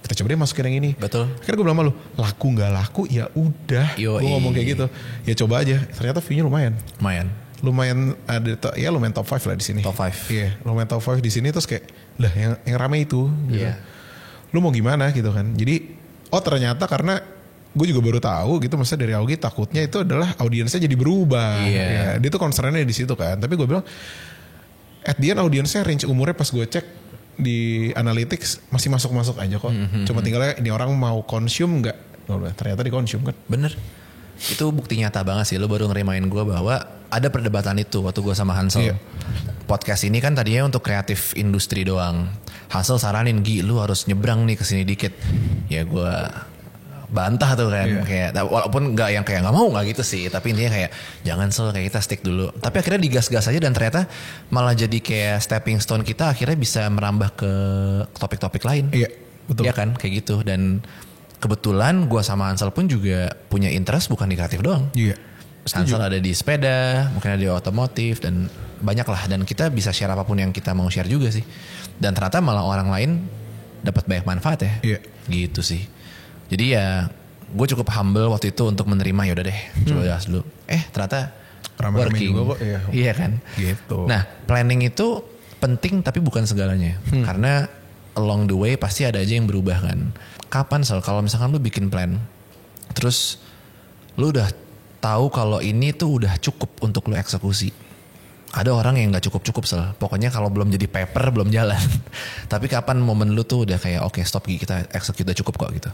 kita coba deh masukin yang ini. Betul. Akhirnya gue bilang sama lu, laku gak laku ya udah. Gue ngomong kayak gitu, ya coba aja. Ternyata view-nya lumayan ada lumayan top 5 lah di sini. Top 5. Iya, lumayan top 5 di sini. Terus kayak lah yang rame itu gitu. Lu mau gimana gitu kan. Jadi ternyata karena gue juga baru tahu gitu, maksudnya dari Augie takutnya itu adalah audiensnya jadi berubah. Dia tuh concernnya di situ kan. Tapi gue bilang at the end audiensnya range umurnya pas gue cek di analytics masih masuk aja kok. Cuma tinggalnya ini orang mau consume nggak? Ternyata di consume kan. Bener. Itu bukti nyata banget sih. Lo baru ngerimain gue bahwa ada perdebatan itu waktu gue sama Hansel. Podcast ini kan tadinya untuk kreatif industri doang. Hansel saranin, Gi lu harus nyebrang nih kesini dikit. Ya gue bantah tuh kan, kayak walaupun nggak yang kayak nggak mau nggak gitu sih, tapi intinya kayak jangan kayak kita stick dulu. Tapi akhirnya digas-gas aja dan ternyata malah jadi kayak stepping stone kita akhirnya bisa merambah ke topik-topik lain. Iya betul. Iya kan kayak gitu. Dan kebetulan gue sama Hansel pun juga punya interest bukan di kreatif doang. Hansel ada di sepeda, mungkin ada di otomotif dan banyak lah. Dan kita bisa share apapun yang kita mau share juga sih. Dan ternyata malah orang lain dapat banyak manfaat ya. Gitu sih. Jadi ya gue cukup humble waktu itu untuk menerima, yaudah deh coba bahas dulu. Ternyata working juga kok. Iya kan. Gitu. Nah planning itu penting tapi bukan segalanya. Karena along the way pasti ada aja yang berubah kan. Kapan kalau misalkan lu bikin plan, terus lu udah tahu kalau ini tuh udah cukup untuk lu eksekusi. Ada orang yang nggak cukup pokoknya kalau belum jadi paper belum jalan. Tapi kapan momen lu tuh udah kayak oke, stop, kita execute udah cukup kok gitu.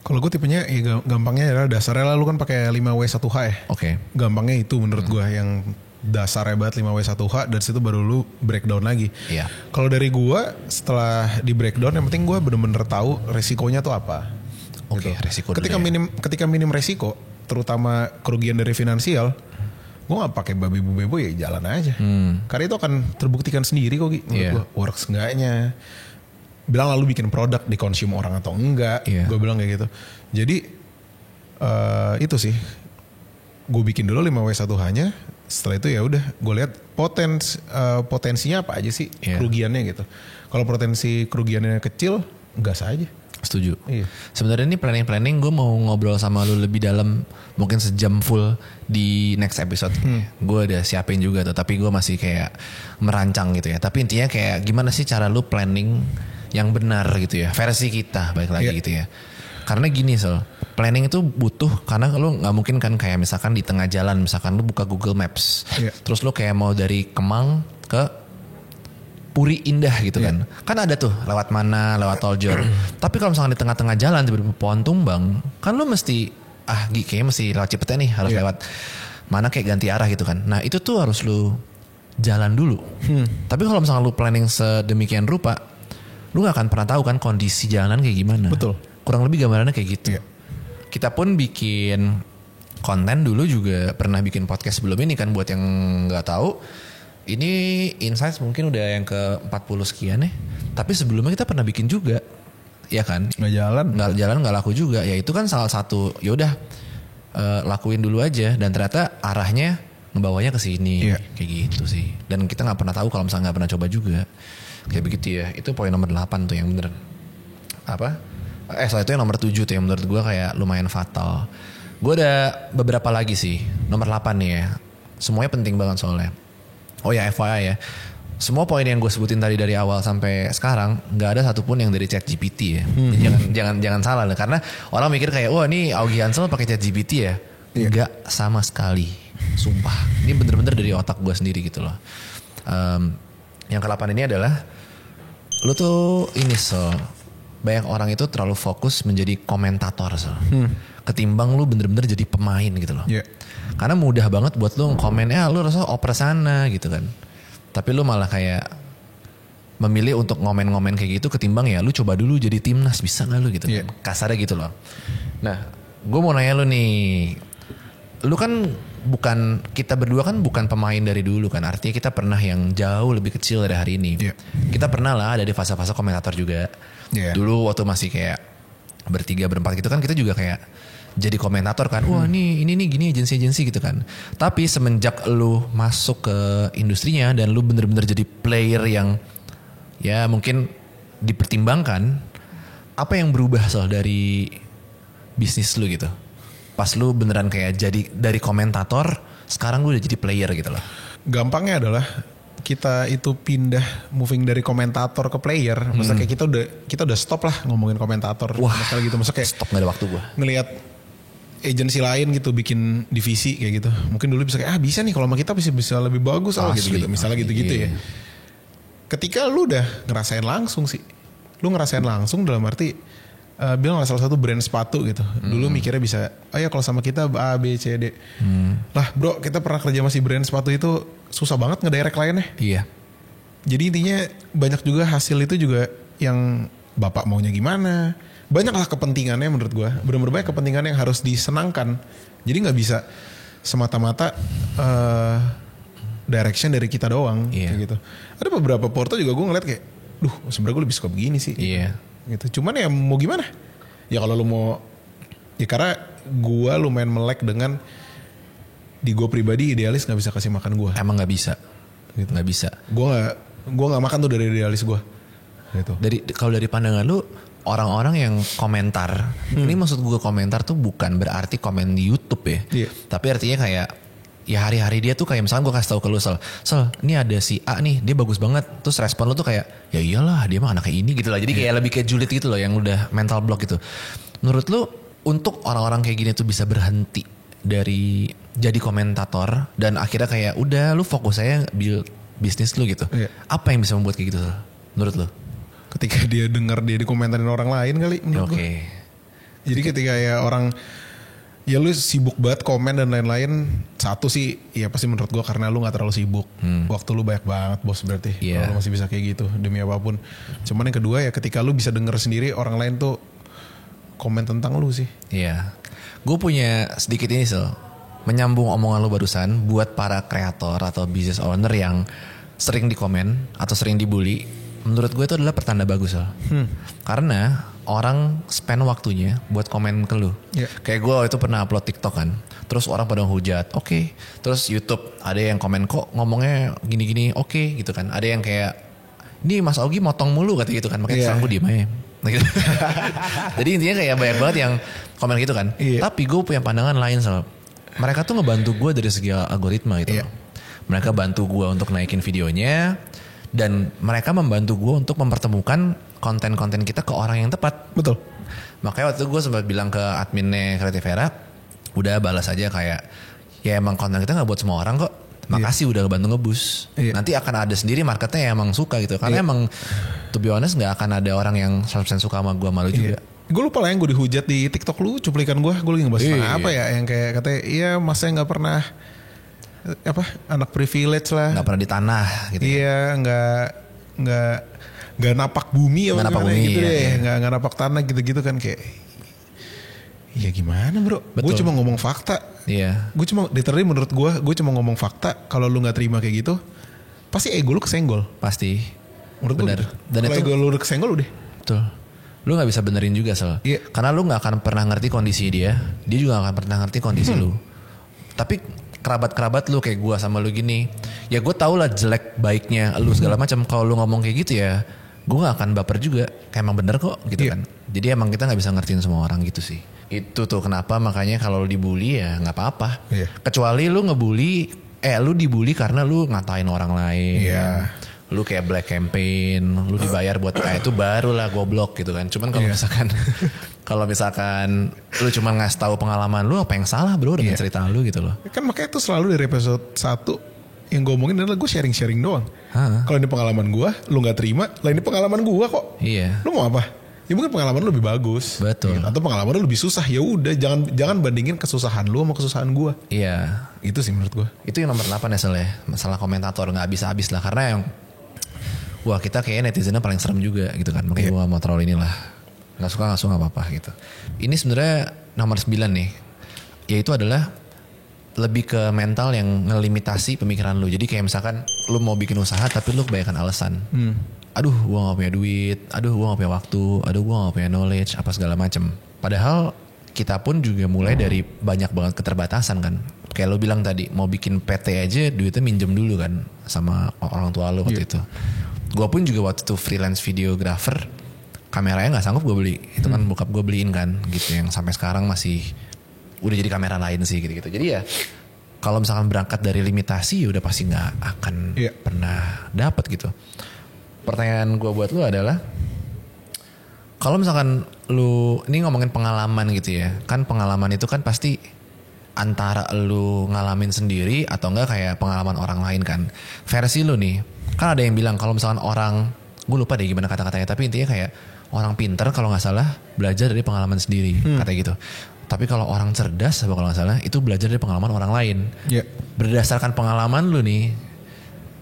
Kalau gue tipenya ya gampangnya adalah dasarnya lah lu kan pakai 5W1H ya. Gampangnya itu menurut gue yang dasarnya banget 5W1H, dan situ baru lu breakdown lagi. Kalau dari gue setelah di breakdown yang penting gue bener-bener tahu resikonya tuh apa. Resiko ketika minim resiko, terutama kerugian dari finansial, gue gak pakai babi bu bebo, ya jalan aja. Karena itu akan terbuktikan sendiri kok menurut gue, works enggaknya. Bilang lalu bikin produk dikonsum orang atau enggak, gue bilang kayak gitu. Jadi itu sih, gue bikin dulu 5W1H-nya. Setelah itu ya udah gue lihat potensinya apa aja sih kerugiannya gitu. Kalau potensi kerugiannya kecil, gas aja. Setuju. Sebenarnya ini planning gue mau ngobrol sama lu lebih dalam, mungkin sejam full di next episode. Gue udah siapin juga tuh, tapi gue masih kayak merancang gitu ya. Tapi intinya kayak gimana sih cara lu planning yang benar gitu ya, versi kita balik lagi gitu ya. Karena gini planning itu butuh, karena lu nggak mungkin kan kayak misalkan di tengah jalan, misalkan lu buka Google Maps, terus lu kayak mau dari Kemang ke Puri Indah gitu kan. Kan ada tuh lewat mana, lewat tol Jor. Tapi kalau misalkan di tengah-tengah jalan tiba-tiba pohon tumbang, kan lu mesti kayaknya mesti lewat Cipete nih, harus lewat mana kayak ganti arah gitu kan. Nah itu tuh harus lu jalan dulu. Tapi kalau misalkan lu planning sedemikian rupa, lu gak akan pernah tahu kan kondisi jalanan kayak gimana. Betul. Kurang lebih gambarannya kayak gitu. Kita pun bikin konten dulu juga, pernah bikin podcast sebelum ini kan, buat yang gak tahu. Ini Insights mungkin udah yang ke 40 sekian ya. Tapi sebelumnya kita pernah bikin juga. Ya kan? Gak jalan gak laku juga. Ya itu kan salah satu, yaudah lakuin dulu aja. Dan ternyata arahnya ngebawanya ke sini. Kayak gitu sih. Dan kita gak pernah tahu kalau misalnya gak pernah coba juga. Kayak begitu ya. Itu poin nomor 8 tuh yang bener. Setelah itu yang nomor 7 tuh yang menurut gue kayak lumayan fatal. Gue ada beberapa lagi sih. Nomor 8 nih ya. Semuanya penting banget soalnya. Oh ya FYI ya, semua poin yang gue sebutin tadi dari awal sampai sekarang nggak ada satupun yang dari ChatGPT ya. Jangan salah lah, karena orang mikir kayak wah ini Augie Hansel pakai ChatGPT ya. Nggak sama sekali, sumpah. Ini bener-bener dari otak gue sendiri gitu loh. Yang ke-8 ini adalah lu tuh ini banyak orang itu terlalu fokus menjadi komentator ketimbang lu bener-bener jadi pemain gitu loh. Karena mudah banget buat lu komen, lu rasa oper sana gitu kan. Tapi lu malah kayak memilih untuk ngomen-ngomen kayak gitu ketimbang ya lu coba dulu jadi timnas, bisa gak lu gitu kan. Kasarnya gitu loh. Nah gue mau nanya lu nih, lu kan kita berdua kan bukan pemain dari dulu kan. Artinya kita pernah yang jauh lebih kecil dari hari ini. Kita pernah lah ada di fase-fase komentator juga. Dulu waktu masih kayak bertiga berempat gitu kan, kita juga kayak jadi komentator kan. Wah ini gini agensi gitu kan. Tapi semenjak lu masuk ke industrinya dan lu bener-bener jadi player yang ya mungkin dipertimbangkan, apa yang berubah dari bisnis lu gitu? Pas lu beneran kayak jadi dari komentator, sekarang lu udah jadi player gitu loh. Gampangnya adalah kita itu pindah moving dari komentator ke player. Maksudnya kayak kita udah stop lah ngomongin komentator. Wah gitu. Maksudnya kayak stop, gak ada waktu gue ngelihat agensi lain gitu bikin divisi kayak gitu. Mungkin dulu bisa kayak bisa nih kalau sama kita bisa lebih bagus gitu. Misalnya gitu-gitu ya. Ketika lu udah ngerasain langsung sih. Lu ngerasain langsung dalam arti bilang salah satu brand sepatu gitu. Dulu mikirnya bisa, ya kalau sama kita A, B, C, D. Lah bro, kita pernah kerja sama si brand sepatu itu susah banget ngedirect kliennya. Jadi intinya banyak juga hasil itu juga yang bapak maunya gimana. Banyaklah kepentingannya menurut gue. Bener-bener banyak kepentingan yang harus disenangkan. Jadi gak bisa semata-mata direction dari kita doang. Kayak gitu. Ada beberapa porto juga gue ngeliat kayak, sebenarnya gue lebih suka begini sih. Gitu. Cuman ya mau gimana? Ya kalau lu mau, ya karena gue lumayan melek dengan di gue pribadi idealis gak bisa kasih makan gue. Emang gak bisa gitu. Gak bisa. Gue gak makan tuh dari idealis gue gitu. Kalau dari pandangan lu, orang-orang yang komentar, ini maksud gue komentar tuh bukan berarti komen di YouTube ya. Tapi artinya kayak ya hari-hari dia tuh kayak misalnya gue kasih tahu ke lu Sel, ini ada si A nih, dia bagus banget. Terus respon lu tuh kayak ya iyalah dia mah anaknya ini gitu lah. Jadi kayak lebih kayak julid gitu loh yang udah mental block gitu. Menurut lu untuk orang-orang kayak gini tuh bisa berhenti dari jadi komentator dan akhirnya kayak udah lu fokus aja build bisnis lu gitu. Apa yang bisa membuat kayak gitu Sel? Menurut lu? Ketika dia dengar dia dikomentarin orang lain kali menurut gue. Jadi ketika ya orang ya lu sibuk banget komen dan lain-lain. Satu sih ya pasti menurut gue karena lu gak terlalu sibuk. Waktu lu banyak banget bos berarti. Kalau lu masih bisa kayak gitu demi apapun. Cuman yang kedua ya ketika lu bisa denger sendiri orang lain tuh komen tentang lu sih. Iya. Gue punya sedikit ini Sel. Menyambung omongan lu barusan buat para kreator atau business owner yang sering dikomen atau sering dibully. Menurut gue itu adalah pertanda bagus Sel. Karena orang spend waktunya buat komen ke lu. Kayak gue itu pernah upload TikTok kan. Terus orang pada hujat. Oke. Terus YouTube ada yang komen kok ngomongnya gini-gini. Oke gitu kan. Ada yang kayak ini Mas Augie motong mulu kata gitu kan. Makanya sekarang gue diem aja. Gitu. Jadi intinya kayak banyak banget yang komen gitu kan. Tapi gue punya pandangan lain Sel. Mereka tuh ngebantu gue dari segi algoritma gitu. Mereka bantu gue untuk naikin videonya. Dan mereka membantu gue untuk mempertemukan konten-konten kita ke orang yang tepat. Betul. Makanya waktu itu gue sempat bilang ke adminnya Creativera, udah balas aja kayak, ya emang konten kita gak buat semua orang kok. Makasih udah bantu ngebus. Nanti akan ada sendiri marketnya yang emang suka gitu. Karena emang to be honest gak akan ada orang yang 100% suka sama gue, malu juga. Gue lupa lah yang gue dihujat di TikTok lu, cuplikan gue lagi ngebahas apa ya, yang kayak katanya iya masnya gak pernah anak privilege lah, nggak pernah di tanah gitu. Iya, nggak napak bumi apa napak bumi, gitu deh, nggak napak tanah gitu kan kayak. Iya gimana bro? Gue cuma ngomong fakta. Iya. Gue cuma literally menurut gue cuma ngomong fakta. Kalau lu nggak terima kayak gitu, pasti ego lu kesenggol. Pasti. Menurut gue. Dan kalau ego lu kesenggol udah. Betul. Lu nggak bisa benerin juga Sel. Karena lu nggak akan pernah ngerti kondisi dia juga nggak akan pernah ngerti kondisi lu. Tapi kerabat-kerabat lu kayak gue sama lu gini, ya gue tau lah jelek baiknya lu segala macam. Kalau lu ngomong kayak gitu ya gue gak akan baper juga, kayak emang bener kok gitu kan. Jadi emang kita gak bisa ngertiin semua orang gitu sih. Itu tuh kenapa makanya kalau lu dibully ya gak apa-apa. Kecuali lu ngebully, lu dibully karena lu ngatain orang lain. Lu kayak black campaign, lu dibayar buat kayak itu barulah goblok gitu kan. Cuman kalau misalkan lu cuma ngasih tahu pengalaman lu, apa yang salah bro dengan cerita lu gitu loh. Kan makanya itu selalu dari episode 1 yang gue omongin adalah gue sharing doang. Kalau ini pengalaman gue, lu gak terima, lah ini pengalaman gue kok. Lu mau apa? Ya mungkin pengalaman lu lebih bagus. Betul. Atau pengalaman lu lebih susah. Ya udah jangan bandingin kesusahan lu sama kesusahan gue. Iya. Itu sih menurut gue. Itu yang nomor 8 ya Sel ya. Masalah komentator gak habis-habis lah. Karena yang wah kita kayaknya netizennya paling serem juga gitu kan. Makanya gue mau troll inilah. Gak suka gak apa-apa gitu. Ini sebenarnya nomor 9 nih. Yaitu adalah lebih ke mental yang ngelimitasi pemikiran lu. Jadi kayak misalkan lu mau bikin usaha tapi lu kebanyakan alasan. Aduh gue gak punya duit. Aduh gue gak punya waktu. Aduh gue gak punya knowledge. Apa segala macem. Padahal kita pun juga mulai dari banyak banget keterbatasan kan. Kayak lu bilang tadi mau bikin PT aja duitnya minjem dulu kan. Sama orang tua lu waktu itu. Gue pun juga waktu itu freelance videographer. Kameranya gak sanggup gue beli. Itu kan bokap gue beliin kan gitu. Yang sampai sekarang masih udah jadi kamera lain sih gitu. Jadi ya kalau misalkan berangkat dari limitasi ya udah pasti gak akan pernah dapat gitu. Pertanyaan gue buat lu adalah kalau misalkan lu ini ngomongin pengalaman gitu ya. Kan pengalaman itu kan pasti antara lu ngalamin sendiri atau enggak kayak pengalaman orang lain kan. Versi lu nih, kan ada yang bilang kalau misalkan orang, gue lupa deh gimana kata-katanya, tapi intinya kayak orang pintar kalau gak salah belajar dari pengalaman sendiri, katanya gitu. Tapi kalau orang cerdas, kalau gak salah itu belajar dari pengalaman orang lain. Berdasarkan pengalaman lu nih,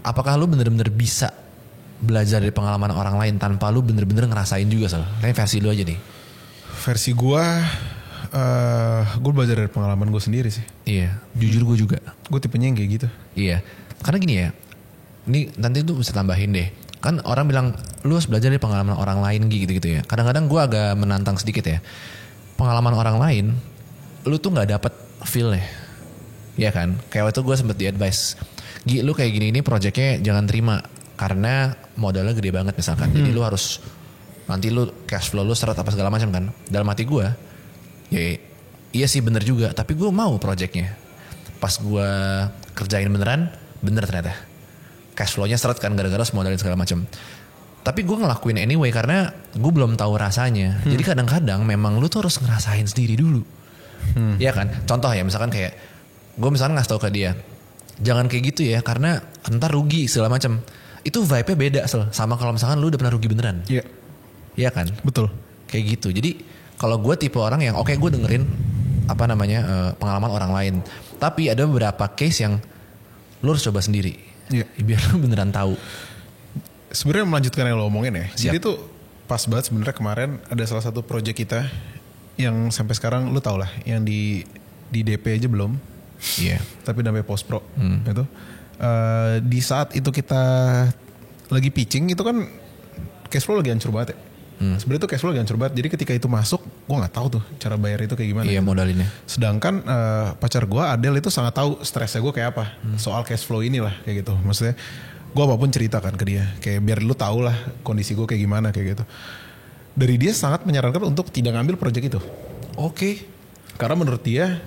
apakah lu bener-bener bisa belajar dari pengalaman orang lain tanpa lu bener-bener ngerasain juga Sal? Kayak versi lu aja nih. Versi gue belajar dari pengalaman gue sendiri sih. Iya, jujur gue juga. Gue tipenya yang kayak gitu. Iya, karena gini ya, ini nanti tuh bisa tambahin deh. Kan orang bilang lu harus belajar dari pengalaman orang lain gitu-gitu ya. Kadang-kadang gue agak menantang sedikit ya. Pengalaman orang lain, lu tuh gak dapet feel-nya. Iya kan? Kayak waktu gue sempet di advice, Gi lu kayak gini ini projectnya jangan terima. Karena modalnya gede banget misalkan. Jadi lu harus, nanti lu cash flow lu seret apa segala macam kan. Dalam hati gue, ya iya sih bener juga. Tapi gue mau projectnya. Pas gue kerjain beneran, bener ternyata. Cash flow-nya seret kan gara-gara modalin segala macam. Tapi gue ngelakuin anyway karena gue belum tahu rasanya. Jadi kadang-kadang memang lu tuh harus ngerasain sendiri dulu. Iya kan? Contoh ya misalkan kayak gue misalkan ngasih tau ke dia, jangan kayak gitu ya karena ntar rugi segala macam. Itu vibe-nya beda sama kalau misalkan lu udah pernah rugi beneran. Iya. Iya kan? Betul. Kayak gitu. Jadi kalau gue tipe orang yang oke, gue dengerin pengalaman orang lain. Tapi ada beberapa case yang lu harus coba sendiri. Iya. Biar lu beneran tahu. Sebenarnya melanjutkan yang lo omongin ya. Siap. Jadi tuh pas banget sebenarnya kemarin ada salah satu project kita yang sampai sekarang lu tau lah, yang di DP aja belum. Iya. Tapi namanya post pro itu. Di saat itu kita lagi pitching itu kan cash flow lagi hancur banget ya. Sebenarnya tuh cash flow lagi hancur banget. Jadi ketika itu masuk, gue nggak tahu tuh cara bayar itu kayak gimana. Iya, modalinnya. Sedangkan pacar gue Adele itu sangat tahu stresnya gue kayak apa soal cash flow inilah kayak gitu. Maksudnya gue apapun ceritakan ke dia, kayak biar lu tahu lah kondisi gue kayak gimana kayak gitu. Dari dia sangat menyarankan untuk tidak ngambil project itu. Oke. Karena menurut dia,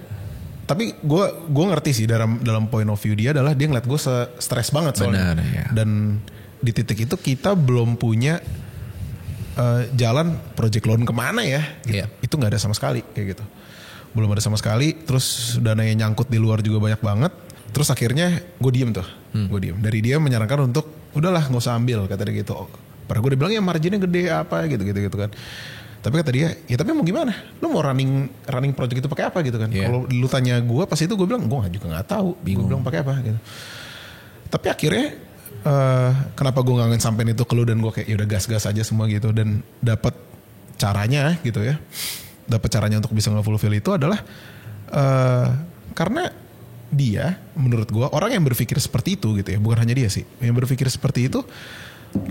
tapi gue ngerti sih dalam point of view dia adalah dia ngeliat gue stres banget soalnya. Benar, ya. Dan di titik itu kita belum punya jalan project loan kemana ya. Gitu. Iya. Itu nggak ada sama sekali kayak gitu. Belum ada sama sekali. Terus dana yang nyangkut di luar juga banyak banget. Terus akhirnya gue diem tuh. Gue diem. Dari dia menyarankan untuk udahlah nggak usah ambil kata dia gitu. Padahal gue bilang ya marginnya gede apa gitu kan. Tapi kata dia, ya tapi mau gimana? Lu mau running project itu pakai apa gitu kan? Yeah. Kalau lu tanya gue pas itu gue bilang gue juga nggak tahu. Gue bilang pakai apa gitu. Tapi akhirnya kenapa gue nggak sampein itu ke lu dan gue kayak ya udah gas-gas aja semua gitu dan dapat caranya gitu ya. Dapat caranya untuk bisa nge-fulfill itu adalah karena dia menurut gue orang yang berpikir seperti itu gitu ya, bukan hanya dia sih yang berpikir seperti itu.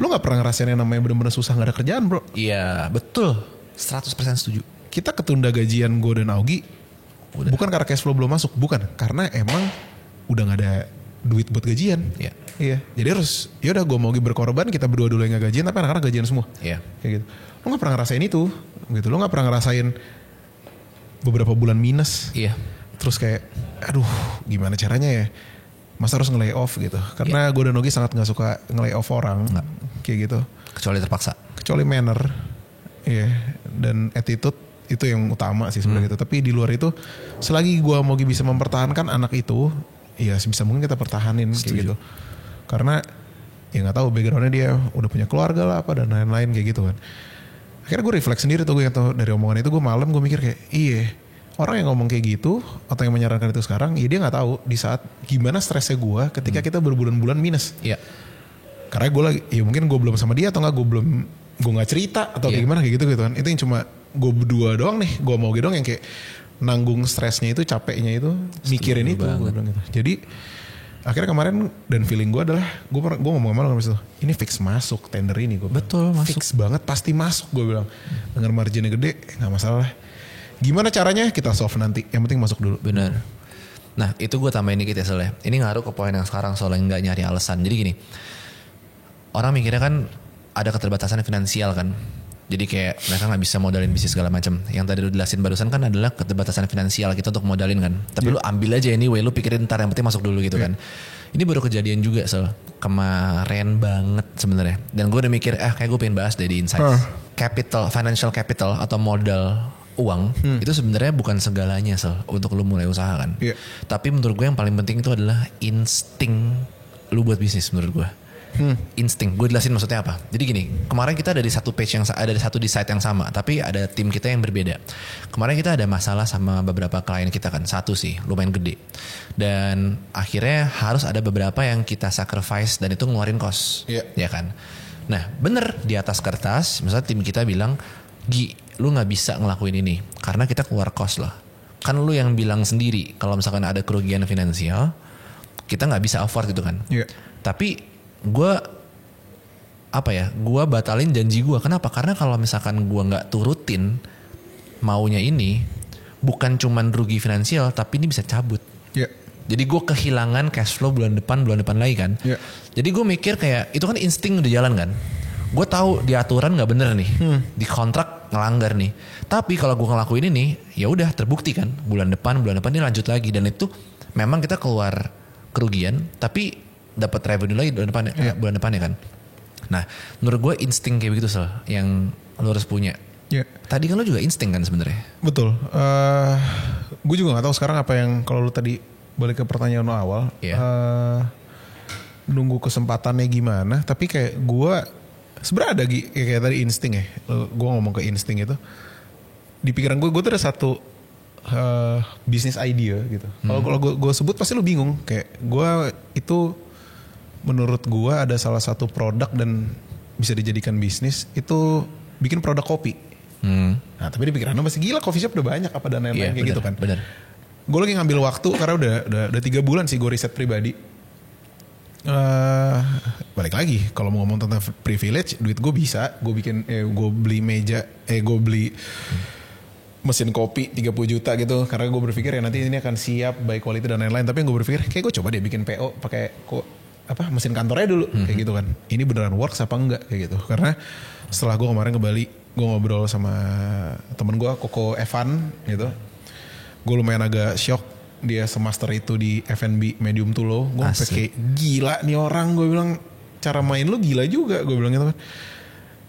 Lu gak pernah ngerasain yang namanya bener-bener susah gak ada kerjaan bro. Iya betul, 100% setuju. Kita ketunda gajian gue dan Augie bukan karena cash flow belum masuk, bukan, karena emang udah gak ada duit buat gajian. Iya. Jadi harus yaudah gue mau berkorban, kita berdua dulu yang gak gajian, tapi anak-anak gajian semua. Iya. Kayak gitu. Lu gak pernah ngerasain itu gitu. Lu gak pernah ngerasain beberapa bulan minus. Iya. Terus kayak aduh gimana caranya ya, masa harus nge-lay off gitu. Karena gue dan Augie sangat gak suka nge-lay off orang. Kayak gitu. Kecuali terpaksa. Kecuali manner. Iya. Dan attitude itu yang utama sih sebenarnya gitu. Tapi di luar itu selagi gue mau bisa mempertahankan anak itu, ya sebisa mungkin kita pertahanin. Setuju. Kayak gitu. Karena ya gak tahu backgroundnya dia udah punya keluarga lah apa dan lain-lain kayak gitu kan. Akhirnya gue refleks sendiri tuh, gue tahu dari omongan itu gue malam gue mikir kayak iya, orang yang ngomong kayak gitu atau yang menyarankan itu sekarang, ya dia nggak tahu di saat gimana stresnya gue ketika kita berbulan-bulan minus. Iya. Karena gue lagi, ya mungkin gue belum sama dia atau nggak gue nggak cerita atau kayak gimana kayak gitu kan. Itu yang cuma gue berdua doang nih, gue mau gitu doang yang kayak nanggung stresnya itu, capeknya itu, mikirin itu. Gue bilang gitu. Jadi akhirnya kemarin dan feeling gue adalah gue ngomong sama lo kan itu, ini fix masuk tender ini gue. Betul bilang. masuk. Fix banget pasti masuk gue bilang. Dengan marginnya gede nggak masalah. Gimana caranya kita solve nanti. Yang penting masuk dulu. Benar. Nah itu gue tambahin dikit ya soalnya. Ini ngaruh ke poin yang sekarang soalnya gak nyari alasan. Jadi gini. Orang mikirnya kan ada keterbatasan finansial kan. Jadi kayak mereka gak bisa modalin bisnis segala macam. Yang tadi lu jelasin barusan kan adalah keterbatasan finansial kita untuk modalin kan. Tapi lu ambil aja anyway. Lu pikirin ntar yang penting masuk dulu gitu kan. Ini baru kejadian juga kemarin banget sebenarnya. Dan gue udah mikir kayak gue pengen bahas deh di Insights. Financial capital atau modal uang itu sebenarnya bukan segalanya untuk lu mulai usaha kan. Tapi menurut gue yang paling penting itu adalah insting lu buat bisnis menurut gue. Insting, gue jelasin maksudnya apa. Jadi gini, kemarin kita ada di satu page di site yang sama, tapi ada tim kita yang berbeda. Kemarin kita ada masalah sama beberapa klien kita kan, satu sih lumayan gede. Dan akhirnya harus ada beberapa yang kita sacrifice dan itu ngeluarin cost, ya kan. Nah bener di atas kertas, misalnya tim kita bilang, Gi, lu gak bisa ngelakuin ini karena kita keluar cost lah. Kan lu yang bilang sendiri kalau misalkan ada kerugian finansial kita gak bisa afford gitu kan. Tapi gue batalin janji gue. Kenapa? Karena kalau misalkan gue gak turutin maunya ini, bukan cuman rugi finansial tapi ini bisa cabut. Jadi gue kehilangan cash flow bulan depan lagi kan. Yeah. Jadi gue mikir kayak itu kan insting udah jalan kan. Gue tahu di aturan nggak bener nih, di kontrak ngelanggar nih. Tapi kalau gue ngelakuin ini, ya udah terbukti kan. Bulan depan ini lanjut lagi dan itu memang kita keluar kerugian, tapi dapat revenue lagi bulan depannya kan. Nah, menurut gue insting kayak begitu yang lo harus punya. Yeah. Tadi kan lo juga insting kan sebenarnya. Betul. Gue juga nggak tahu sekarang apa yang kalau lo tadi balik ke pertanyaan lo awal, nunggu kesempatannya gimana. Tapi kayak gue sebenarnya ada kayak tadi insting ya. Gue ngomong ke insting itu. Di pikiran gue tuh ada satu bisnis idea gitu. Kalau gue sebut pasti lu bingung. Kayak gue itu menurut gue ada salah satu produk dan bisa dijadikan bisnis itu bikin produk kopi. Nah tapi di pikiran lu masih gila coffee shop udah banyak apa dan lain-lain kayak gitu kan. Bener. Gue lagi ngambil waktu karena udah 3 bulan sih gue riset pribadi. Balik lagi kalau mau ngomong tentang privilege, duit gue bisa gue bikin gue beli meja gue beli mesin kopi 30 juta gitu karena gue berpikir ya nanti ini akan siap by quality dan lain-lain. Tapi yang gue berpikir kayak gue coba deh bikin PO pakai mesin kantornya dulu kayak gitu kan. Ini beneran works apa enggak kayak gitu. Karena setelah gue kemarin ke Bali, gue ngobrol sama temen gue Koko Evan gitu. Gue lumayan agak shock dia semaster itu di F&B medium to low. Gue sampai kayak gila nih orang. Gue bilang cara main lu gila juga. Gue bilang gitu kan.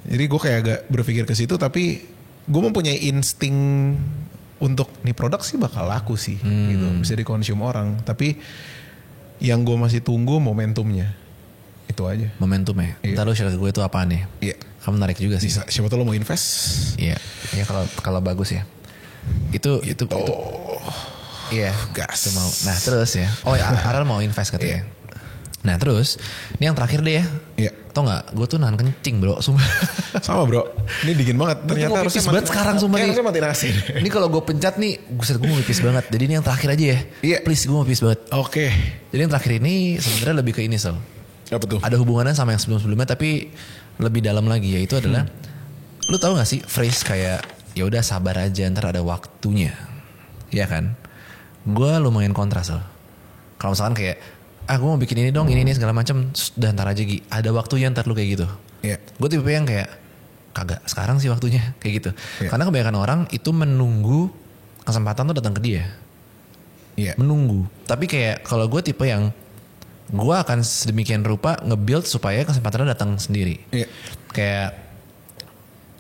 Jadi gue kayak agak berpikir ke situ. Tapi gue mempunyai insting untuk nih produk sih bakal laku sih. Gitu. Bisa dikonsum orang. Tapi yang gue masih tunggu momentumnya. Itu aja. Momentumnya. Iya. Ntar lu share ke gue itu apaan nih? Iya. Kamu menarik juga sih. Bisa, siapa tuh lo mau invest? Iya. Ya kalau bagus ya. Itu. Iya, gas. Mau. Nah terus ya, Aral mau invest katanya. Nah terus, ini yang terakhir deh ya. Iya. Tau nggak? Gue tuh nahan kencing bro, sumpah. Sama bro. Ini dingin banget. Ternyata harusnya banget sekarang sumpah nih. Harusnya mati nasi. Ini kalau gue pencet nih, gue mau pipis banget. Jadi ini yang terakhir aja ya. Iya. Please gue mau pipis banget. Oke. Jadi yang terakhir ini sebenarnya lebih ke ini Apa tuh? Ada hubungannya sama yang sebelum-sebelumnya tapi lebih dalam lagi. Yaitu adalah, lu tahu nggak sih phrase kayak ya udah sabar aja ntar ada waktunya, ya kan? Gue lumayan kontra kalau misalkan kayak gue mau bikin ini dong ini segala macam udah ntar aja ada waktunya ntar lu kayak gitu. Gue tipe yang kayak kagak sekarang sih waktunya kayak gitu. Karena kebanyakan orang itu menunggu kesempatan tuh datang ke dia. Menunggu. Tapi kayak kalau gue tipe yang gue akan sedemikian rupa nge-build supaya kesempatannya datang sendiri. Kayak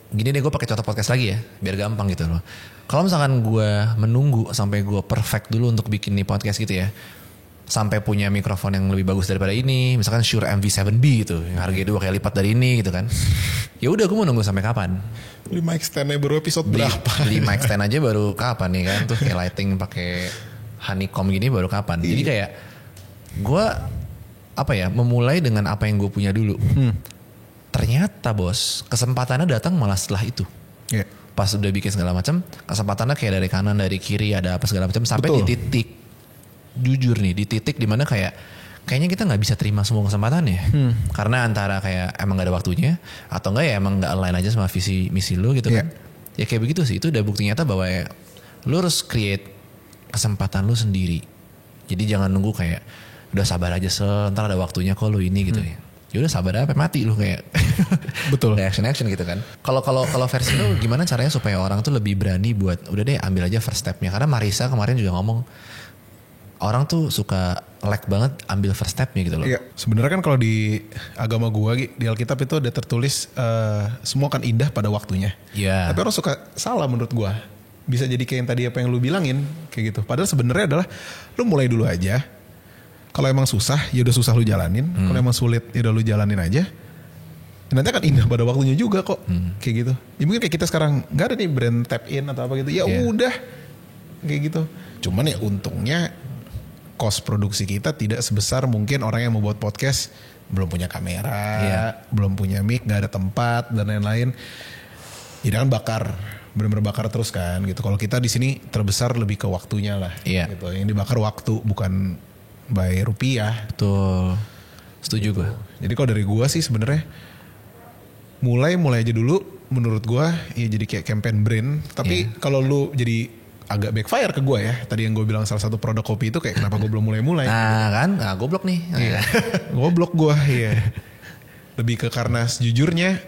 gini deh, gue pakai contoh podcast lagi ya biar gampang gitu loh. Kalau misalkan gue menunggu sampai gue perfect dulu untuk bikin nih podcast gitu ya, sampai punya mikrofon yang lebih bagus daripada ini, misalkan Shure MV7B gitu, yang harganya 2 kali lipat dari ini gitu kan. Ya udah gue mau nunggu sampai kapan? Beli mic stand-nya baru episode berapa? Beli mic stand aja baru kapan nih kan? Tuh kayak lighting pakai honeycomb gini baru kapan? Jadi kayak gue memulai dengan apa yang gue punya dulu. Ternyata bos, kesempatannya datang malah setelah itu. Pas udah bikin segala macam, kesempatannya kayak dari kanan, dari kiri, ada apa segala macam sampai di titik, jujur nih, di titik dimana kayaknya kita nggak bisa terima semua kesempatannya, karena antara kayak emang gak ada waktunya, atau enggak ya emang nggak align aja sama visi misi lu gitu kan? Ya kayak begitu sih, itu udah bukti nyata bahwa ya, lu harus create kesempatan lu sendiri. Jadi jangan nunggu kayak udah sabar aja ntar ada waktunya kok lu ini gitu ya. Ya udah sabar apa mati lu kayak. Betul. Action gitu kan. Kalau versi lu gimana caranya supaya orang tuh lebih berani buat udah deh ambil aja first stepnya. Karena Marisa kemarin juga ngomong orang tuh suka lag banget ambil first stepnya gitu loh. Iya. Sebenarnya kan kalau di agama gua di Alkitab itu ada tertulis semua kan indah pada waktunya. Iya. Tapi orang suka salah menurut gua. Bisa jadi kayak yang tadi apa yang lu bilangin kayak gitu. Padahal sebenarnya adalah lu mulai dulu aja. Kalau emang susah, ya udah susah lu jalanin. Kalau emang sulit, ya udah lu jalanin aja. Nanti akan indah pada waktunya juga kok, kayak gitu. Ya mungkin kayak kita sekarang nggak ada nih brand tap in atau apa gitu. Ya udah, kayak gitu. Cuman ya untungnya cost produksi kita tidak sebesar mungkin orang yang membuat podcast belum punya kamera, belum punya mic, nggak ada tempat dan lain-lain. Jadi kan benar-benar bakar terus kan gitu. Kalau kita di sini terbesar lebih ke waktunya lah, gitu. Yang dibakar waktu bukan by rupiah. Betul. Setuju gue. Jadi kalau dari gue sih sebenarnya mulai aja dulu menurut gue ya jadi kayak campaign brand. Tapi kalau lu jadi agak backfire ke gue ya. Tadi yang gue bilang salah satu produk kopi itu kayak kenapa gue belum mulai-mulai. Nah kan, goblok nih. Iya. Goblok gue, iya. Lebih ke karena sejujurnya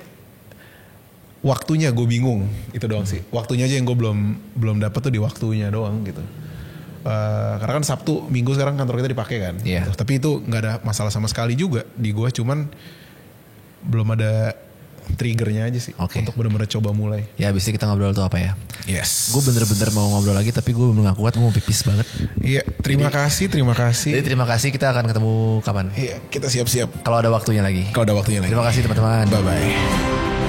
waktunya gue bingung, itu doang sih. Waktunya aja yang gue belum dapet tuh di waktunya doang gitu. Karena kan Sabtu, Minggu sekarang kantor kita dipakai kan. Yeah. Tapi itu nggak ada masalah sama sekali juga di gue, cuman belum ada triggernya aja sih untuk benar-benar coba mulai. Ya abis itu kita ngobrol tuh apa ya? Yes. Gue bener-bener mau ngobrol lagi tapi gue belum gak kuat, gue mau pipis banget. Iya, terima kasih. Jadi terima kasih, kita akan ketemu kapan? Iya, kita siap-siap. Kalau ada waktunya lagi. Terima kasih teman-teman. Bye-bye.